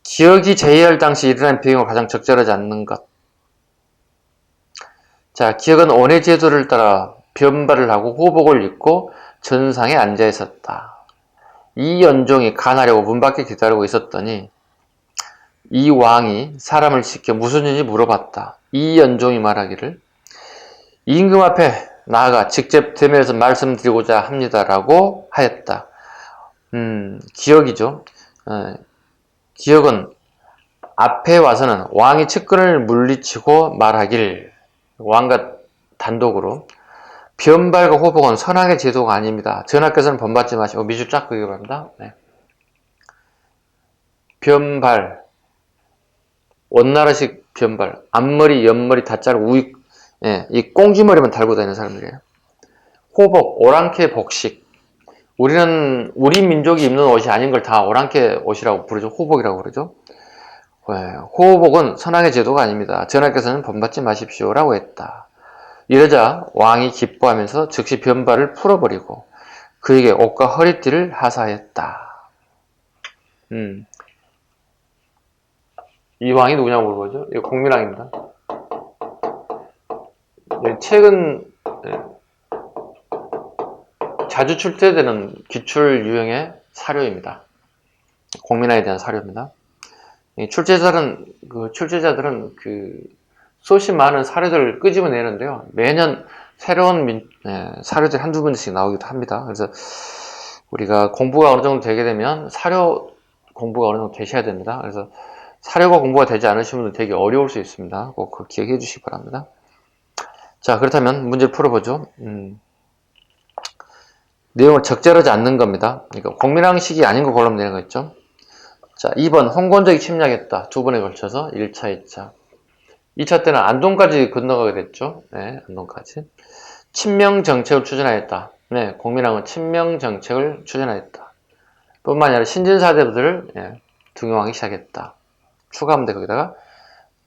기억이 제의할 당시 일어난 비용을 가장 적절하지 않는 것. 자, 기억은 원의 제도를 따라 변발을 하고 호복을 입고 전상에 앉아 있었다. 이 연종이 간하려고 문 밖에 기다리고 있었더니 이 왕이 사람을 시켜 무슨 일인지 물어봤다. 이 연종이 말하기를 임금 앞에 나아가 직접 대면해서 말씀드리고자 합니다라고 하였다. 기억이죠. 기억은 앞에 와서는 왕이 측근을 물리치고 말하길 왕과 단독으로 변발과 호복은 선악의 제도가 아닙니다. 전하께서는 본받지 마시고 미주 쫙 그게 바랍니다. 변발 원나라식 변발 앞머리 옆머리 다 자르고 이 꽁지머리만 달고 다니는 사람들이에요. 호복 오랑캐 복식 우리 민족이 입는 옷이 아닌 걸 다 오랑캐 옷이라고 부르죠. 호복이라고 그러죠. 호복은 선악의 제도가 아닙니다. 전하께서는 본받지 마십시오 라고 했다. 이러자 왕이 기뻐하면서 즉시 변발을 풀어버리고 그에게 옷과 허리띠를 하사했다. 이 왕이 누구냐고 물어보죠. 이거 공민왕입니다. 최근 자주 출제되는 기출 유형의 사료입니다. 공민왕에 대한 사료입니다. 출제자들은 수없이 많은 사료들을 끄집어내는데요. 매년 새로운 사료들이 한두 번씩 나오기도 합니다. 그래서 우리가 공부가 어느 정도 되게 되면 사료 공부가 어느 정도 되셔야 됩니다. 그래서 사료가 공부가 되지 않으신 분들 되게 어려울 수 있습니다. 꼭 그 기억해 주시기 바랍니다. 자, 그렇다면 문제를 풀어보죠. 내용을 적절하지 않는 겁니다. 그러니까 공민왕식이 아닌 거 골라면 되는 거 있죠. 자, 2번 홍건적이 침략했다. 두 번에 걸쳐서 1차, 2차. 2차 때는 안동까지 건너가게 됐죠. 네, 안동까지. 친명정책을 추진하였다. 네, 공민왕은 친명정책을 추진하였다. 뿐만 아니라 신진사대부들을 등용하기 시작했다. 추가하면 돼, 거기다가.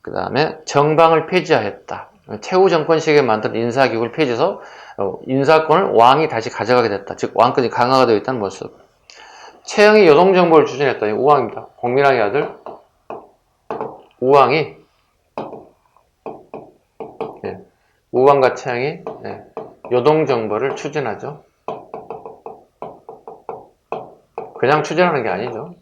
그 다음에 정방을 폐지하였다. 최후 정권 시기에 만든 인사기구를 폐지해서 인사권을 왕이 다시 가져가게 됐다. 즉 왕권이 강화가 되어 있다는 모습. 최영이 요동정벌을 추진했다. 이 우왕입니다. 공민왕의 아들 우왕이 우왕과 최영이 요동정벌을 추진하죠. 그냥 추진하는 게 아니죠.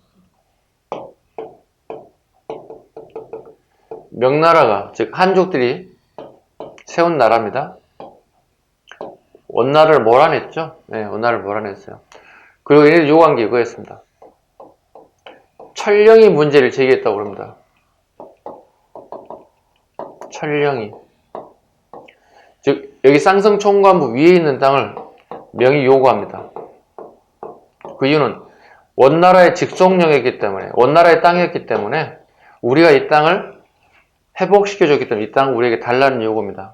명나라가 즉 한족들이 세운 나라입니다. 원나라를 몰아냈죠. 네, 원나라를 몰아냈어요. 그리고 얘네들 요구한 게 이거였습니다. 천령이 문제를 제기했다고 그럽니다. 천령이. 즉 여기 쌍성총관부 위에 있는 땅을 명의 요구합니다. 그 이유는 원나라의 직속령이었기 때문에, 원나라의 땅이었기 때문에 우리가 이 땅을 회복시켜줬기 때문에 이 땅을 우리에게 달라는 요구입니다.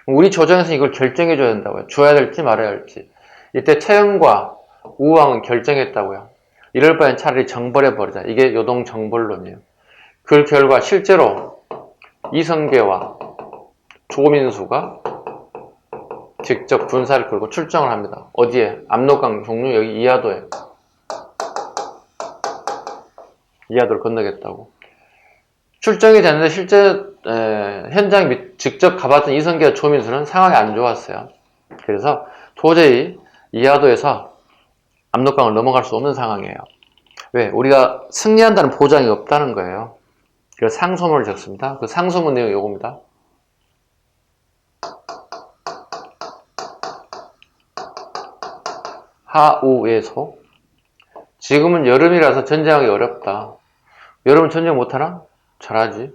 우리 조정에서 이걸 결정해줘야 된다고요. 줘야 될지 말아야 할지. 이때 최영과 우왕은 결정했다고요. 이럴 바엔 차라리 정벌해버리자. 이게 요동정벌론이에요. 그 결과 실제로 이성계와 조민수가 직접 군사를 끌고 출정을 합니다. 어디에? 압록강 종류 여기 이하도에. 이하도를 건너겠다고. 출정이 됐는데 실제 현장 직접 가봤던 이성계와 조민수는 상황이 안 좋았어요. 그래서 도저히 이하도에서 압록강을 넘어갈 수 없는 상황이에요. 왜? 우리가 승리한다는 보장이 없다는 거예요. 그래서 상소문을 적습니다. 그 상소문 내용이 이겁니다. 하우에서 지금은 여름이라서 전쟁하기 어렵다. 여름은 전쟁 못하나? 잘하지.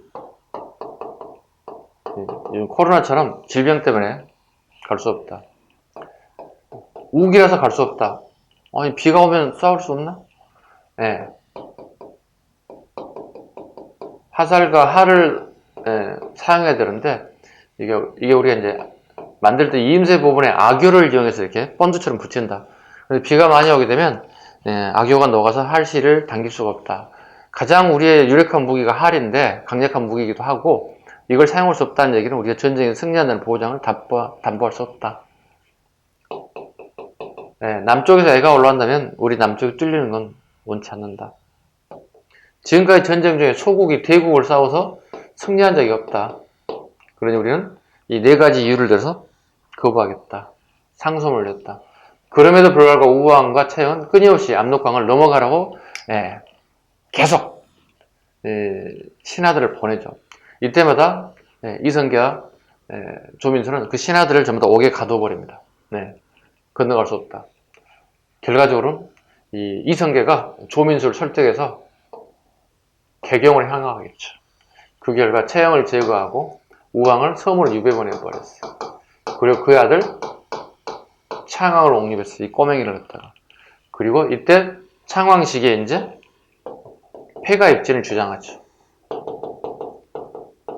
코로나처럼 질병 때문에 갈 수 없다. 우기라서 갈 수 없다. 아니 비가 오면 싸울 수 없나? 네. 화살과 활을 사용해야 되는데 이게 우리가 이제 만들 때 이임새 부분에 악교를 이용해서 이렇게 본드처럼 붙인다. 비가 많이 오게 되면 악교가 녹아서 활실을 당길 수가 없다. 가장 우리의 유력한 무기가 활인데 강력한 무기이기도 하고 이걸 사용할 수 없다는 얘기는 우리가 전쟁에 승리한다는 보장을 담보할 수 없다. 남쪽에서 애가 올라온다면 우리 남쪽이 뚫리는 건 원치 않는다. 지금까지 전쟁 중에 소국이 대국을 싸워서 승리한 적이 없다. 그러니 우리는 이 네 가지 이유를 들어서 거부하겠다. 상소문을 냈다. 그럼에도 불구하고 우왕과 채영은 끊임없이 압록강을 넘어가라고 계속 신하들을 보내죠. 이때마다 이성계와 조민수는 그 신하들을 전부 다 옥에 가둬버립니다. 건너갈 수 없다. 결과적으로 이성계가 조민수를 설득해서 개경을 향하겠죠. 그 결과 채영을 제거하고 우왕을 섬으로 유배보내버렸어요. 그리고 그 아들 창왕을 옹립했어요. 이 꼬맹이를 갖다가. 그리고 이때 창왕 시기에 이제 폐가 입진을 주장하죠.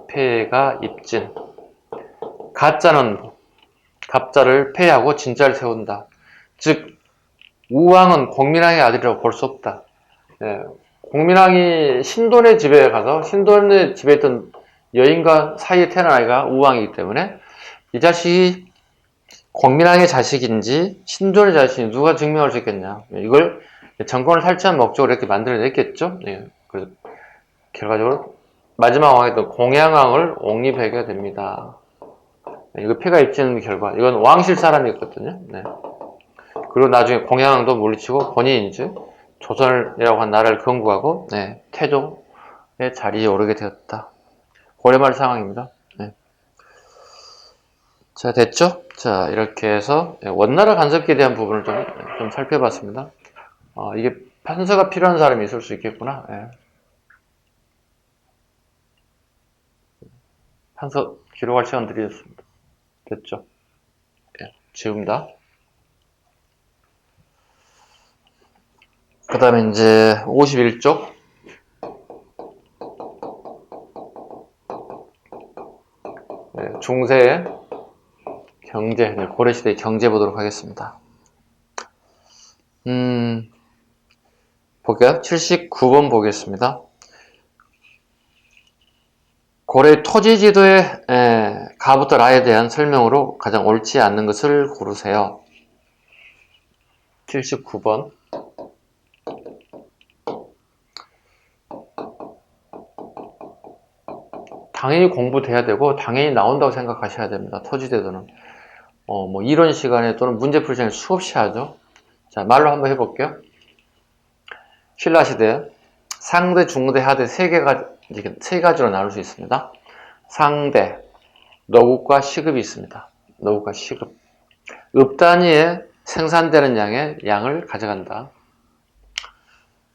폐가 입진. 가짜는 갑자를 폐하고 진짜를 세운다. 즉 우왕은 공민왕의 아들이라고 볼 수 없다. 공민왕이 신돈의 집에 가서 신돈의 집에 있던 여인과 사이에 태어난 아이가 우왕이기 때문에 이 자식이 공민왕의 자식인지 신돈의 자식인지 누가 증명할 수 있겠냐. 이걸 정권을 탈취한 목적으로 이렇게 만들어냈겠죠. 그래서 결과적으로 마지막 왕이었던 공양왕을 옹립하게 됩니다. 이거 폐가 입지는 결과. 이건 왕실 사람이었거든요. 그리고 나중에 공양왕도 물리치고 본인이 이제 조선이라고 한 나라를 건국하고 태조의 자리에 오르게 되었다. 고려말 상황입니다. 자, 됐죠? 자, 이렇게 해서 원나라 간섭기에 대한 부분을 좀 살펴봤습니다. 이게 판서가 필요한 사람이 있을 수 있겠구나. 예. 판서 기록할 시간 드리겠습니다. 됐죠? 예, 지웁니다. 그 다음에 이제 51쪽. 네, 중세의 경제, 고려시대의 경제 보도록 하겠습니다. 볼게요. 79번 보겠습니다. 고려 토지지도의 가부터 라에 대한 설명으로 가장 옳지 않는 것을 고르세요. 79번. 당연히 공부돼야 되고 당연히 나온다고 생각하셔야 됩니다. 토지대도는. 뭐 이런 시간에 또는 문제 풀 시간에 수없이 하죠. 자, 말로 한번 해볼게요. 신라시대 상대, 중대, 하대 세 가지로 나눌 수 있습니다. 상대, 노국과 시급이 있습니다. 노국과 시급. 읍 단위에 생산되는 양을 가져간다.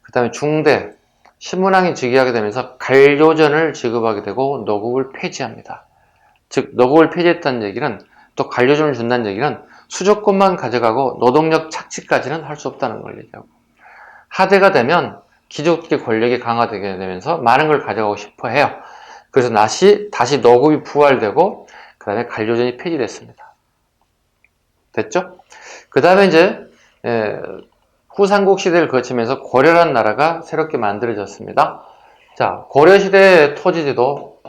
그 다음에 중대, 신문왕이 즉위하게 되면서 관료전을 지급하게 되고 노국을 폐지합니다. 즉 노국을 폐지했다는 얘기는 또 관료전을 준다는 얘기는 수조권만 가져가고 노동력 착취까지는 할 수 없다는 걸 얘기하고, 하대가 되면 귀족의 권력이 강화되게 되면서 많은 걸 가져가고 싶어 해요. 그래서 다시 노국이 부활되고 그 다음에 관료전이 폐지됐습니다. 됐죠? 그 다음에 이제 후삼국 시대를 거치면서 고려라는 나라가 새롭게 만들어졌습니다. 자, 고려시대의 토지지도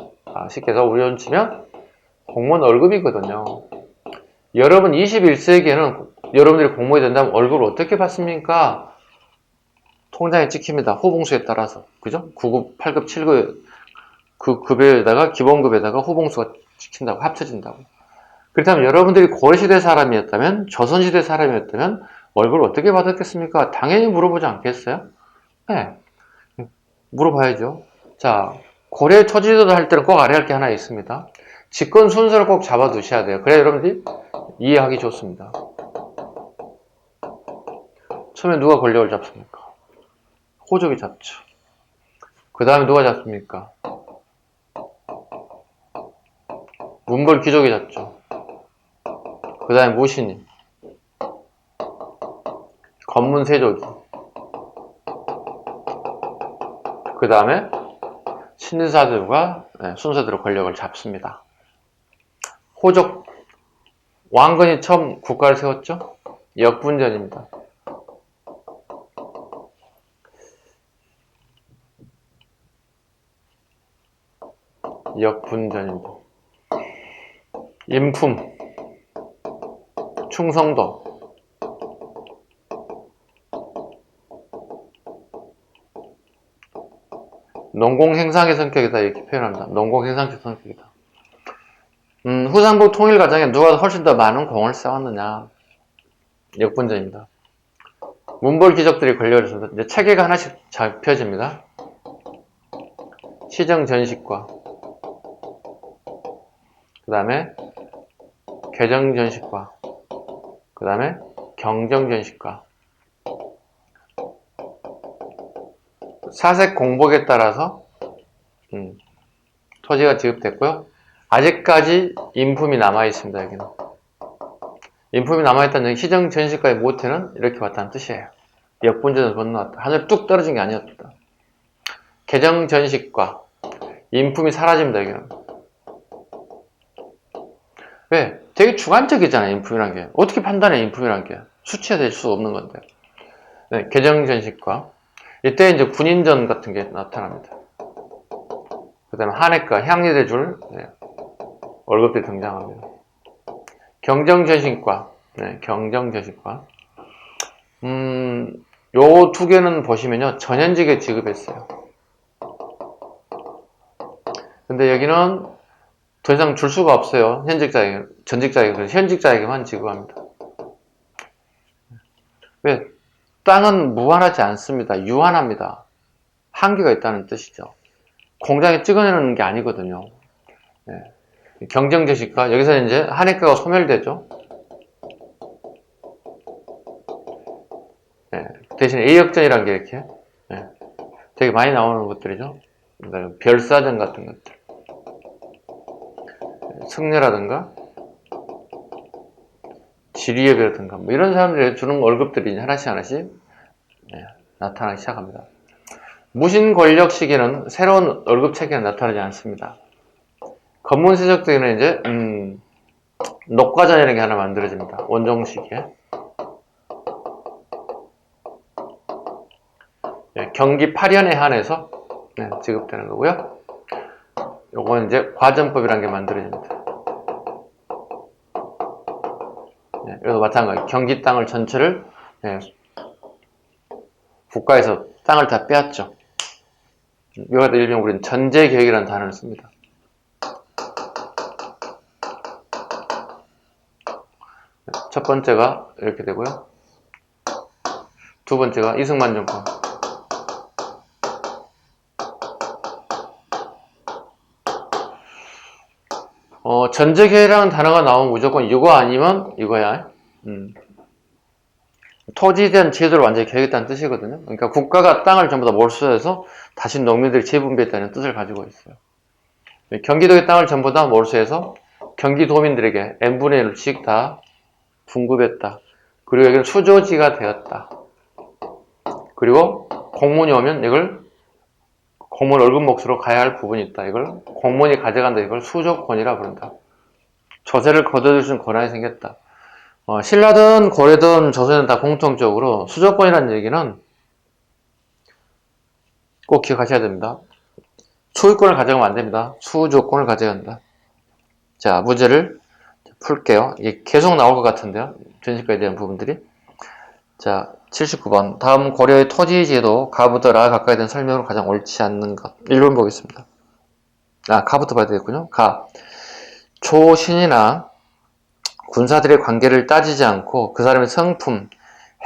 쉽게 해서 우리로 치면 공무원 월급이거든요. 여러분 21세기에는 여러분들이 공무원이 된다면 월급을 어떻게 받습니까? 통장에 찍힙니다. 호봉수에 따라서. 그죠? 9급, 8급, 7급 그 급여에다가 기본급에다가 호봉수가 찍힌다고, 합쳐진다고. 그렇다면 여러분들이 고려시대 사람이었다면, 조선시대 사람이었다면 월급을 어떻게 받았겠습니까? 당연히 물어보지 않겠어요? 네. 물어봐야죠. 자, 고려 토지지도 할 때는 꼭 알아야 할 게 하나 있습니다. 집권 순서를 꼭 잡아두셔야 돼요. 그래야 여러분들이 이해하기 좋습니다. 처음에 누가 권력을 잡습니까? 호족이 잡죠. 그 다음에 누가 잡습니까? 문벌 귀족이 잡죠. 그 다음에 무신이, 검문세족이, 그 다음에 신사들과 순서대로 권력을 잡습니다. 호족, 왕건이 처음 국가를 세웠죠? 역분전입니다. 역분전입니다. 인품, 충성도, 농공행상의 성격이다 이렇게 표현합니다. 농공행상의 성격이다. 후삼국 통일 과정에 누가 훨씬 더 많은 공을 쌓았느냐, 역분전입니다. 문벌 귀족들이 권력을 줬습니다. 이제 체계가 하나씩 잡혀집니다. 시정전식과 그 다음에 개정전식과 그 다음에 경정전식과 사색 공복에 따라서 토지가 지급됐고요. 아직까지 인품이 남아있습니다. 여기는 인품이 남아있다는 얘기, 시정전식과의 모태는 이렇게 왔다는 뜻이에요. 역분전을 건너왔다. 하늘 뚝 떨어진 게 아니었다. 개정전식과 인품이 사라집니다. 여기는 왜? 되게 주관적이잖아요. 인품이란 게. 어떻게 판단해? 인품이란 게 수치화될 수 없는 건데. 네, 개정전식과 이때 이제 군인전 같은 게 나타납니다. 그 다음에 한해가 향리대 줄 월급들이 등장합니다. 경정전식과 경정전식과 요 두 개는 보시면요 전현직에 지급했어요. 근데 여기는 더 이상 줄 수가 없어요. 현직자에게만 지급합니다. 왜? 땅은 무한하지 않습니다. 유한합니다. 한계가 있다는 뜻이죠. 공장에 찍어내는 게 아니거든요. 네. 경정저시가 여기서 이제 한해가가 소멸되죠. 예, 대신 A역전이라는 게 이렇게 되게 많이 나오는 것들이죠. 별사전 같은 것들, 승려라든가 지리협이라든가 뭐 이런 사람들이 주는 월급들이 하나씩 나타나기 시작합니다. 무신권력 시기에는 새로운 월급 체계는 나타나지 않습니다. 검문세적 때에는 이제 녹과전이라는 게 하나 만들어집니다. 원종 시기에. 경기 8년에 한해서 지급되는 거고요. 요건 이제 과전법이라는 게 만들어집니다. 여기도 마찬가지. 경기 땅을 전체를 국가에서 땅을 다 빼앗죠. 이거를 일명 우리는 전제계획이라는 단어를 씁니다. 첫 번째가 이렇게 되고요. 두 번째가 이승만 정권. 전제계획이라는 단어가 나오면 무조건 이거 아니면 이거야. 토지에 대한 제도를 완전히 개혁했다는 뜻이거든요. 그러니까 국가가 땅을 전부 다 몰수해서 다시 농민들이 재분배했다는 뜻을 가지고 있어요. 경기도의 땅을 전부 다 몰수해서 경기도민들에게 n분의 1씩 다 분급했다. 그리고 여기는 수조지가 되었다. 그리고 공무원이 오면 이걸 공무원 월급 몫으로 가야 할 부분이 있다. 이걸 공무원이 가져간다. 이걸 수조권이라 부른다. 조세를 거둬줄 수 있는 권한이 생겼다. 신라든 고려든 조선은 다 공통적으로 수조권이라는 얘기는 꼭 기억하셔야 됩니다. 소유권을 가져가면 안 됩니다. 수조권을 가져야 한다. 자, 문제를 풀게요. 이게 계속 나올 것 같은데요. 전시가에 대한 부분들이. 자, 79번. 다음 고려의 토지제도 가부터 라 가까이 된 설명으로 가장 옳지 않는 것. 1번 보겠습니다. 가부터 봐야 되겠군요. 초신이나 군사들의 관계를 따지지 않고 그 사람의 성품,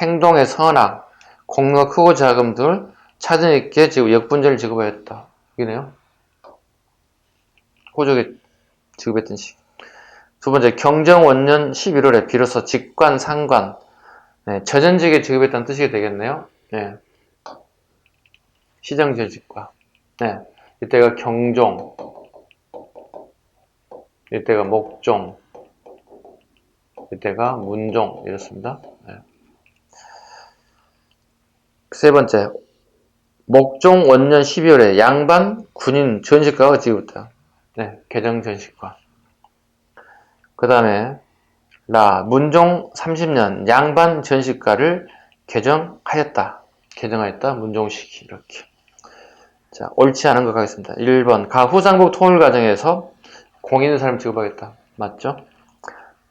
행동의 선악, 공로가 크고 작음 들 차등 있게 역분전을 지급하였다. 이네요. 호족에 지급했던 시기. 두 번째, 경정원년 11월에 비로소 직관, 상관, 저전직에 지급했다는 뜻이 되겠네요. 시정저직과. 이때가 경종, 이때가 목종, 이때가 문종, 이렇습니다. 세 번째, 목종 원년 12월에 양반, 군인, 전식과가 지급했다. 개정전식과. 그 다음에 문종 30년 양반 전식과를 개정하였다. 문종시기. 이렇게. 자, 옳지 않은 것 가겠습니다. 1번, 후상국 통일 과정에서 공 있는 사람 지급하겠다. 맞죠?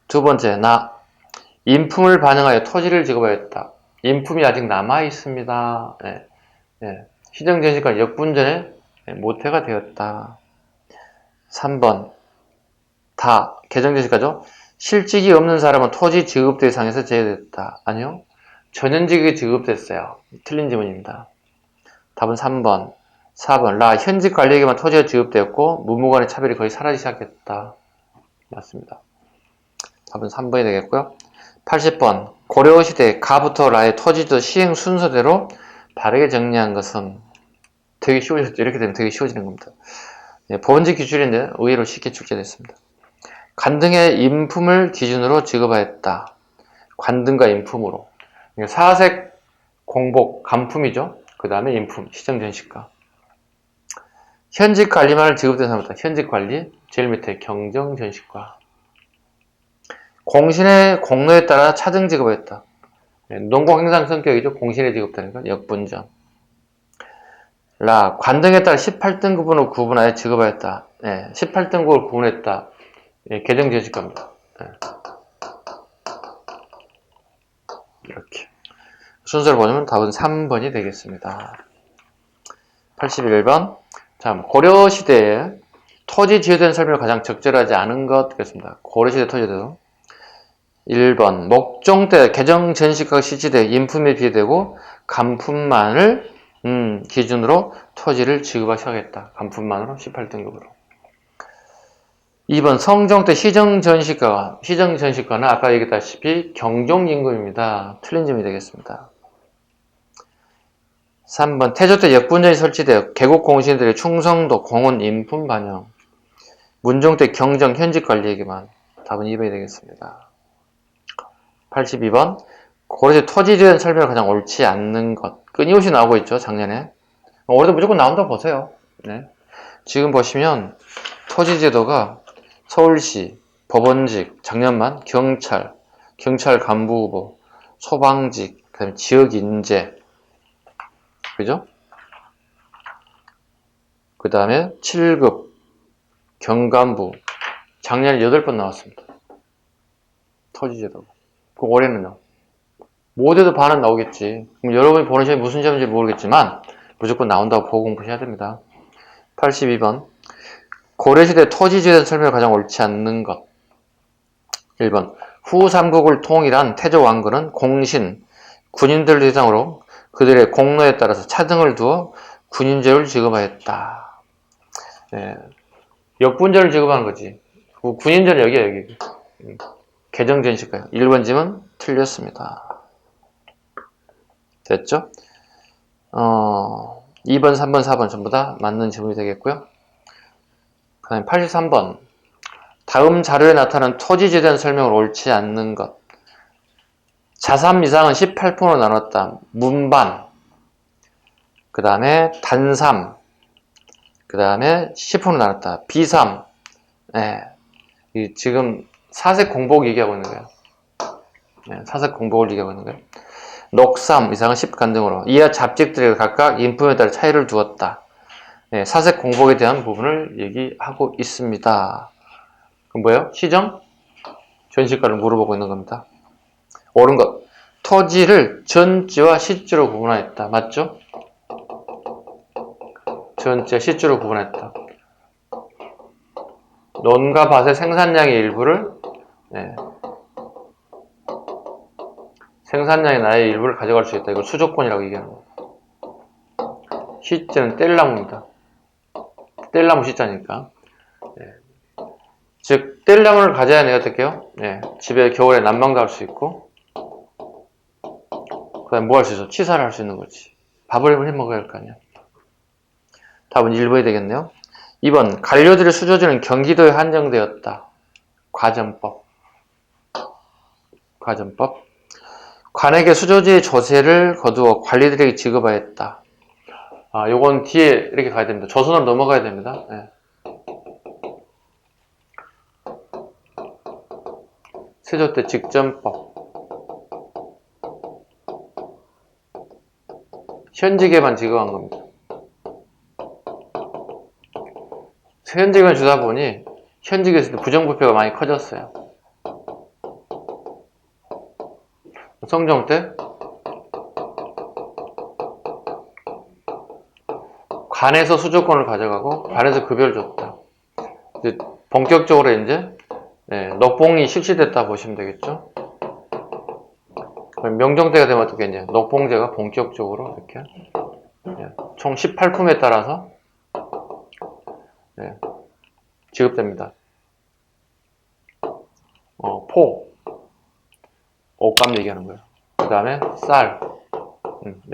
두 번째, 인품을 반영하여 토지를 지급하였다. 인품이 아직 남아 있습니다. 시정전식과 역분전의 모태가 되었다. 3번, 개정전식과죠. 실직이 없는 사람은 토지 지급 대상에서 제외됐다. 아니요. 전현직이 지급됐어요. 틀린 지문입니다. 답은 3번. 4번. 현직 관리에게만 토지가 지급되었고 무무 간의 차별이 거의 사라지기 시작했다. 맞습니다. 답은 3번이 되겠고요. 80번. 고려시대 가부터 라의 토지도 시행 순서대로 바르게 정리한 것은 되게 쉬워졌죠. 이렇게 되면 되게 쉬워지는 겁니다. 본지 기준인데 의외로 쉽게 출제됐습니다. 관등의 인품을 기준으로 지급하였다. 관등과 인품으로. 사색, 공복, 간품이죠. 그 다음에 인품, 시정전식과. 현직 관리만을 지급된 사람이다. 현직 관리, 제일 밑에 경정전식과. 공신의 공로에 따라 차등 지급하였다. 농공행상 성격이죠. 공신에 지급되니까 역분전. 관등에 따라 18등급으로 구분하여 지급하였다. 18등급을 구분했다. 개정전식과입니다. 이렇게. 순서를 보면 답은 3번이 되겠습니다. 81번. 자, 고려시대에 토지 지어된 설명을 가장 적절하지 않은 것 되겠습니다. 고려시대 토지도 1번. 목종 때 개정전식과가 실시돼 인품에 비례되고 간품만을 기준으로 토지를 지급하셔야겠다. 간품만으로 18등급으로. 2번 성종 때 시정전시가는 아까 얘기했다시피 경종임금입니다. 틀린 점이 되겠습니다. 3번 태조 때 역분전이 설치되어 개국 공신들의 충성도, 공헌, 인품 반영. 문종 때 경정, 현직 관리 얘기만. 답은 2번이 되겠습니다. 82번 고려시 토지에 대한 설명을 가장 옳지 않는 것. 끊임없이 나오고 있죠, 작년에. 올해도 무조건 나온다고 보세요. 네. 지금 보시면 토지제도가 서울시, 법원직, 작년만 경찰, 경찰 간부 후보, 소방직, 그다음에 지역인재, 그죠? 그 다음에 7급, 경간부, 작년에 8번 나왔습니다. 토지제도가. 그 올해는요. 모두도 반은 나오겠지. 그럼 여러분이 보는 시험이 무슨 시험인지 모르겠지만 무조건 나온다고 보고 공부해야 됩니다. 82번 고려시대 토지지에 대한 설명을 가장 옳지 않는 것. 1번 후 삼국을 통일한 태조 왕건은 공신, 군인들을 대상으로 그들의 공로에 따라서 차등을 두어 군인제를 지급하였다. 네. 역분제를 지급하는 거지. 군인제는 여기야, 여기. 개정전시가요. 1번 질문 틀렸습니다. 됐죠? 2번, 3번, 4번 전부 다 맞는 질문이 되겠고요. 그 다음에 83번. 다음 자료에 나타난 토지지에 대한 설명을 옳지 않는 것. 자삼 이상은 18%로 나눴다. 문반. 그 다음에 단삼. 그 다음에 10% 나눴다. 비삼. 네. 지금 사색 공복 얘기하고 있는 거예요. 네, 사색 공복을 얘기하고 있는 거예요. 녹삼 이상은 10간 등으로 이하 잡직들에게 각각 인품에 따라 차이를 두었다. 네, 사색 공복에 대한 부분을 얘기하고 있습니다. 그럼 뭐예요? 시정? 전시가를 물어보고 있는 겁니다. 옳은 것. 토지를 전지와 시지로 구분하였다. 맞죠? 전지와 시지로 구분했다. 논과 밭의 생산량의 일부를 생산량의 나의 일부를 가져갈 수 있다. 이걸 수조권이라고 얘기하는 겁니다. 시자는 뗄나무입니다. 뗄나무 시자니까. 즉 뗄나무를 가져야 내가 어떻게 해요? 집에 겨울에 난방도 할 수 있고 그 다음에 뭐 할 수 있어? 취사를 할 수 있는 거지. 밥을 해 먹어야 할 거 아니야. 답은 1번이 되겠네요. 2번 관료들의 수조지는 경기도에 한정되었다. 과전법. 관에게 수조지의 조세를 거두어 관리들에게 지급하였다. 요건 뒤에 이렇게 가야 됩니다. 조선으로 넘어가야 됩니다. 세조 때 직전법. 현직에만 지급한 겁니다. 현직을 주다 보니 현직에서도 부정부패가 많이 커졌어요. 성종 때 관에서 수조권을 가져가고 관에서 급여를 줬다. 이제 본격적으로 이제 녹봉이 실시됐다 보시면 되겠죠. 명종 때가 되면 어떻게 이제 녹봉제가 본격적으로 이렇게 총 18품에 따라서 지급됩니다. 포, 옷감 얘기하는 거예요. 그 다음에 쌀,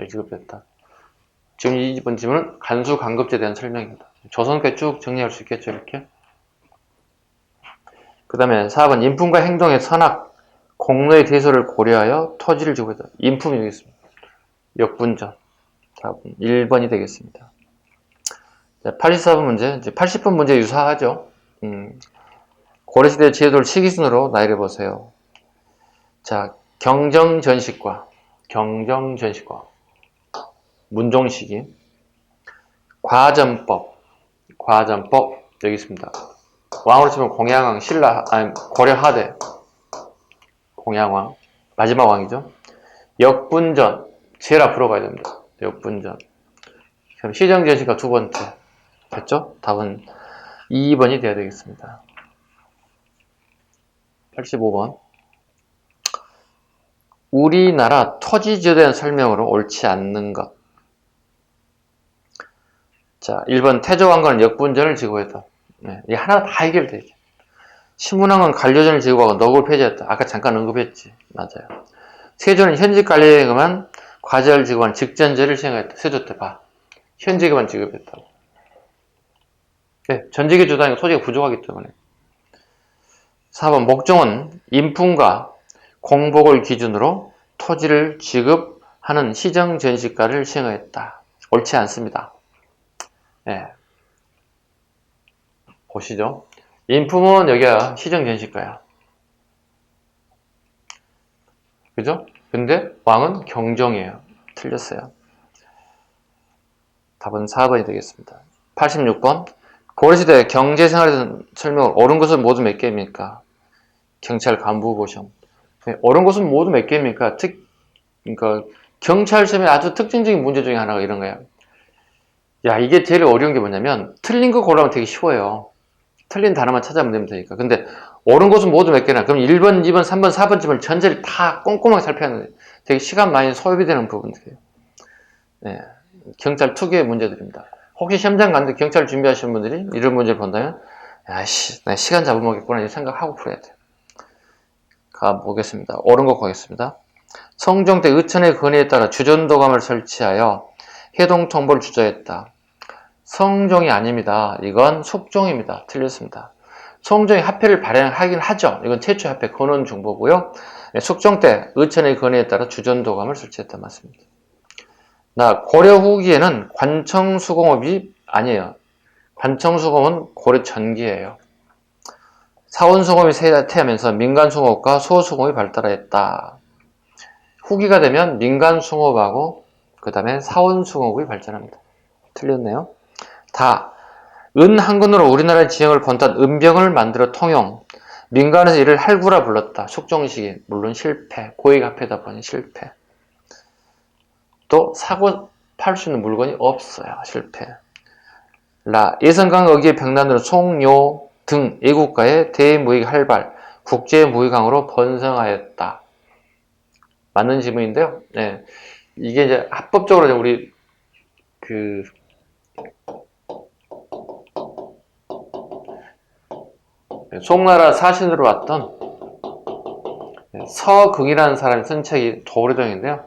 지급됐다. 지금 이번 질문은 간수간급제에 대한 설명입니다. 조선까지 쭉 정리할 수 있겠죠, 이렇게. 그 다음에 4번 인품과 행동의 선악, 공로의 대소를 고려하여 토지를 지급했다. 인품이 여기 있습니다. 역분전. 답은 1번이 되겠습니다. 자, 84번 문제, 이제 80번 문제 유사하죠. 고려시대 제도를 시기순으로 나열해 보세요. 자, 경정전식과 문종시기, 과전법 여기 있습니다. 왕으로 치면 공양왕, 고려하대, 공양왕, 마지막 왕이죠. 역분전, 제일 앞으로 가야 됩니다. 역분전. 그럼 시정전식과 두 번째. 됐죠? 답은 2번이 돼야 되겠습니다. 85번. 우리나라 토지지에 대한 설명으로 옳지 않는 것. 자, 1번 태조왕건은 역분전을 지급했다. 이게 하나 다 해결되죠. 신문왕은 관료전을 지급하고 넉을 폐지했다. 아까 잠깐 언급했지. 맞아요. 세조는 현직 관료에게만 과제를 지급한 직전제를 시행했다. 세조 때 봐. 현직에만 지급했다고. 네, 전직의 주당이 토지가 부족하기 때문에. 4번 목종은 인품과 공복을 기준으로 토지를 지급하는 시정전시가를 시행했다. 옳지 않습니다. 네. 보시죠. 인품은 여기가 시정전시가야. 그죠? 근데 왕은 경정이에요. 틀렸어요. 답은 4번이 되겠습니다. 86번. 고려시대 경제생활에서 설명을 옳은 것은 모두 몇 개입니까? 경찰 간부 고시험. 옳은 것은 모두 몇 개입니까? 그러니까 경찰 시험의 아주 특징적인 문제 중에 하나가 이런 거예요. 야, 이게 제일 어려운 게 뭐냐면 틀린 거 고르면 되게 쉬워요. 틀린 단어만 찾아보면 되니까. 근데 옳은 것은 모두 몇 개나? 그럼 1번, 2번, 3번, 4번쯤을 전체를 다 꼼꼼하게 살펴야 하는데 되게 시간 많이 소요되는 부분들이에요. 네, 경찰 특유의 문제들입니다. 혹시 시험장 갔는데 경찰 준비하시는 분들이 이런 문제를 본다면 야씨, 나 시간 잡아먹겠구나 이 생각하고 풀어야 돼요. 가보겠습니다. 옳은 거 가겠습니다. 성종 때 의천의 건의에 따라 주전도감을 설치하여 해동통보를 주저했다. 성종이 아닙니다. 이건 숙종입니다. 틀렸습니다. 성종이 화폐를 발행하긴 하죠. 이건 최초의 화폐 근원중보고요. 숙종 때 의천의 건의에 따라 주전도감을 설치했다. 맞습니다. 고려 후기에는 관청수공업이 아니에요. 관청수공업은 고려 전기예요. 사원수공업이 쇠퇴하면서 민간수공업과 소수공업이 발달했다. 후기가 되면 민간수공업하고 그 다음에 사원수공업이 발전합니다. 틀렸네요. 은 한 근으로 우리나라의 지형을 번탄 은병을 만들어 통용. 민간에서 이를 할구라 불렀다. 숙종시기. 물론 실패. 고액 화폐다 보니 실패. 또 사고 팔 수 있는 물건이 없어요. 실패. 예선강 어기의 병난으로 송요 등 애국가의 대무역 활발, 국제무역강으로 번성하였다. 맞는 지문인데요. 네. 이게 이제 합법적으로 우리 송나라 사신으로 왔던 서긍이라는 사람이 쓴 책이 도래동인데요.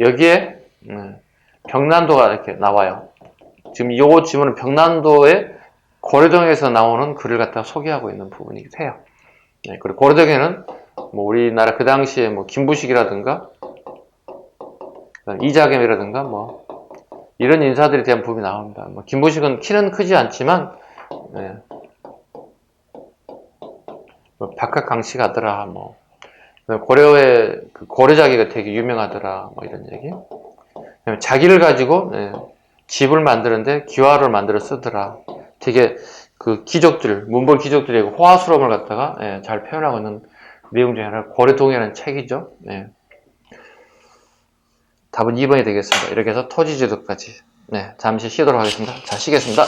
여기에 병난도가 이렇게 나와요. 지금 이 지문은 병난도의 고려동에서 나오는 글을 갖다가 소개하고 있는 부분이기도 해요. 그리고 고려동에는 뭐 우리나라 그 당시에 뭐 김부식이라든가 이자겸이라든가 뭐 이런 인사들에 대한 부분이 나옵니다. 뭐 김부식은 키는 크지 않지만 뭐 박학강씨가더라 뭐 고려의 고려자기가 되게 유명하더라 뭐 이런 얘기. 자기를 가지고 집을 만드는데 기와를 만들어 쓰더라. 되게 그 기족들, 문벌 기족들의 호화스러움을 갖다가 잘 표현하고 있는 내용 중에 하나 고려동이라는 책이죠. 답은 2번이 되겠습니다. 이렇게 해서 토지제도까지 잠시 쉬도록 하겠습니다. 자, 쉬겠습니다.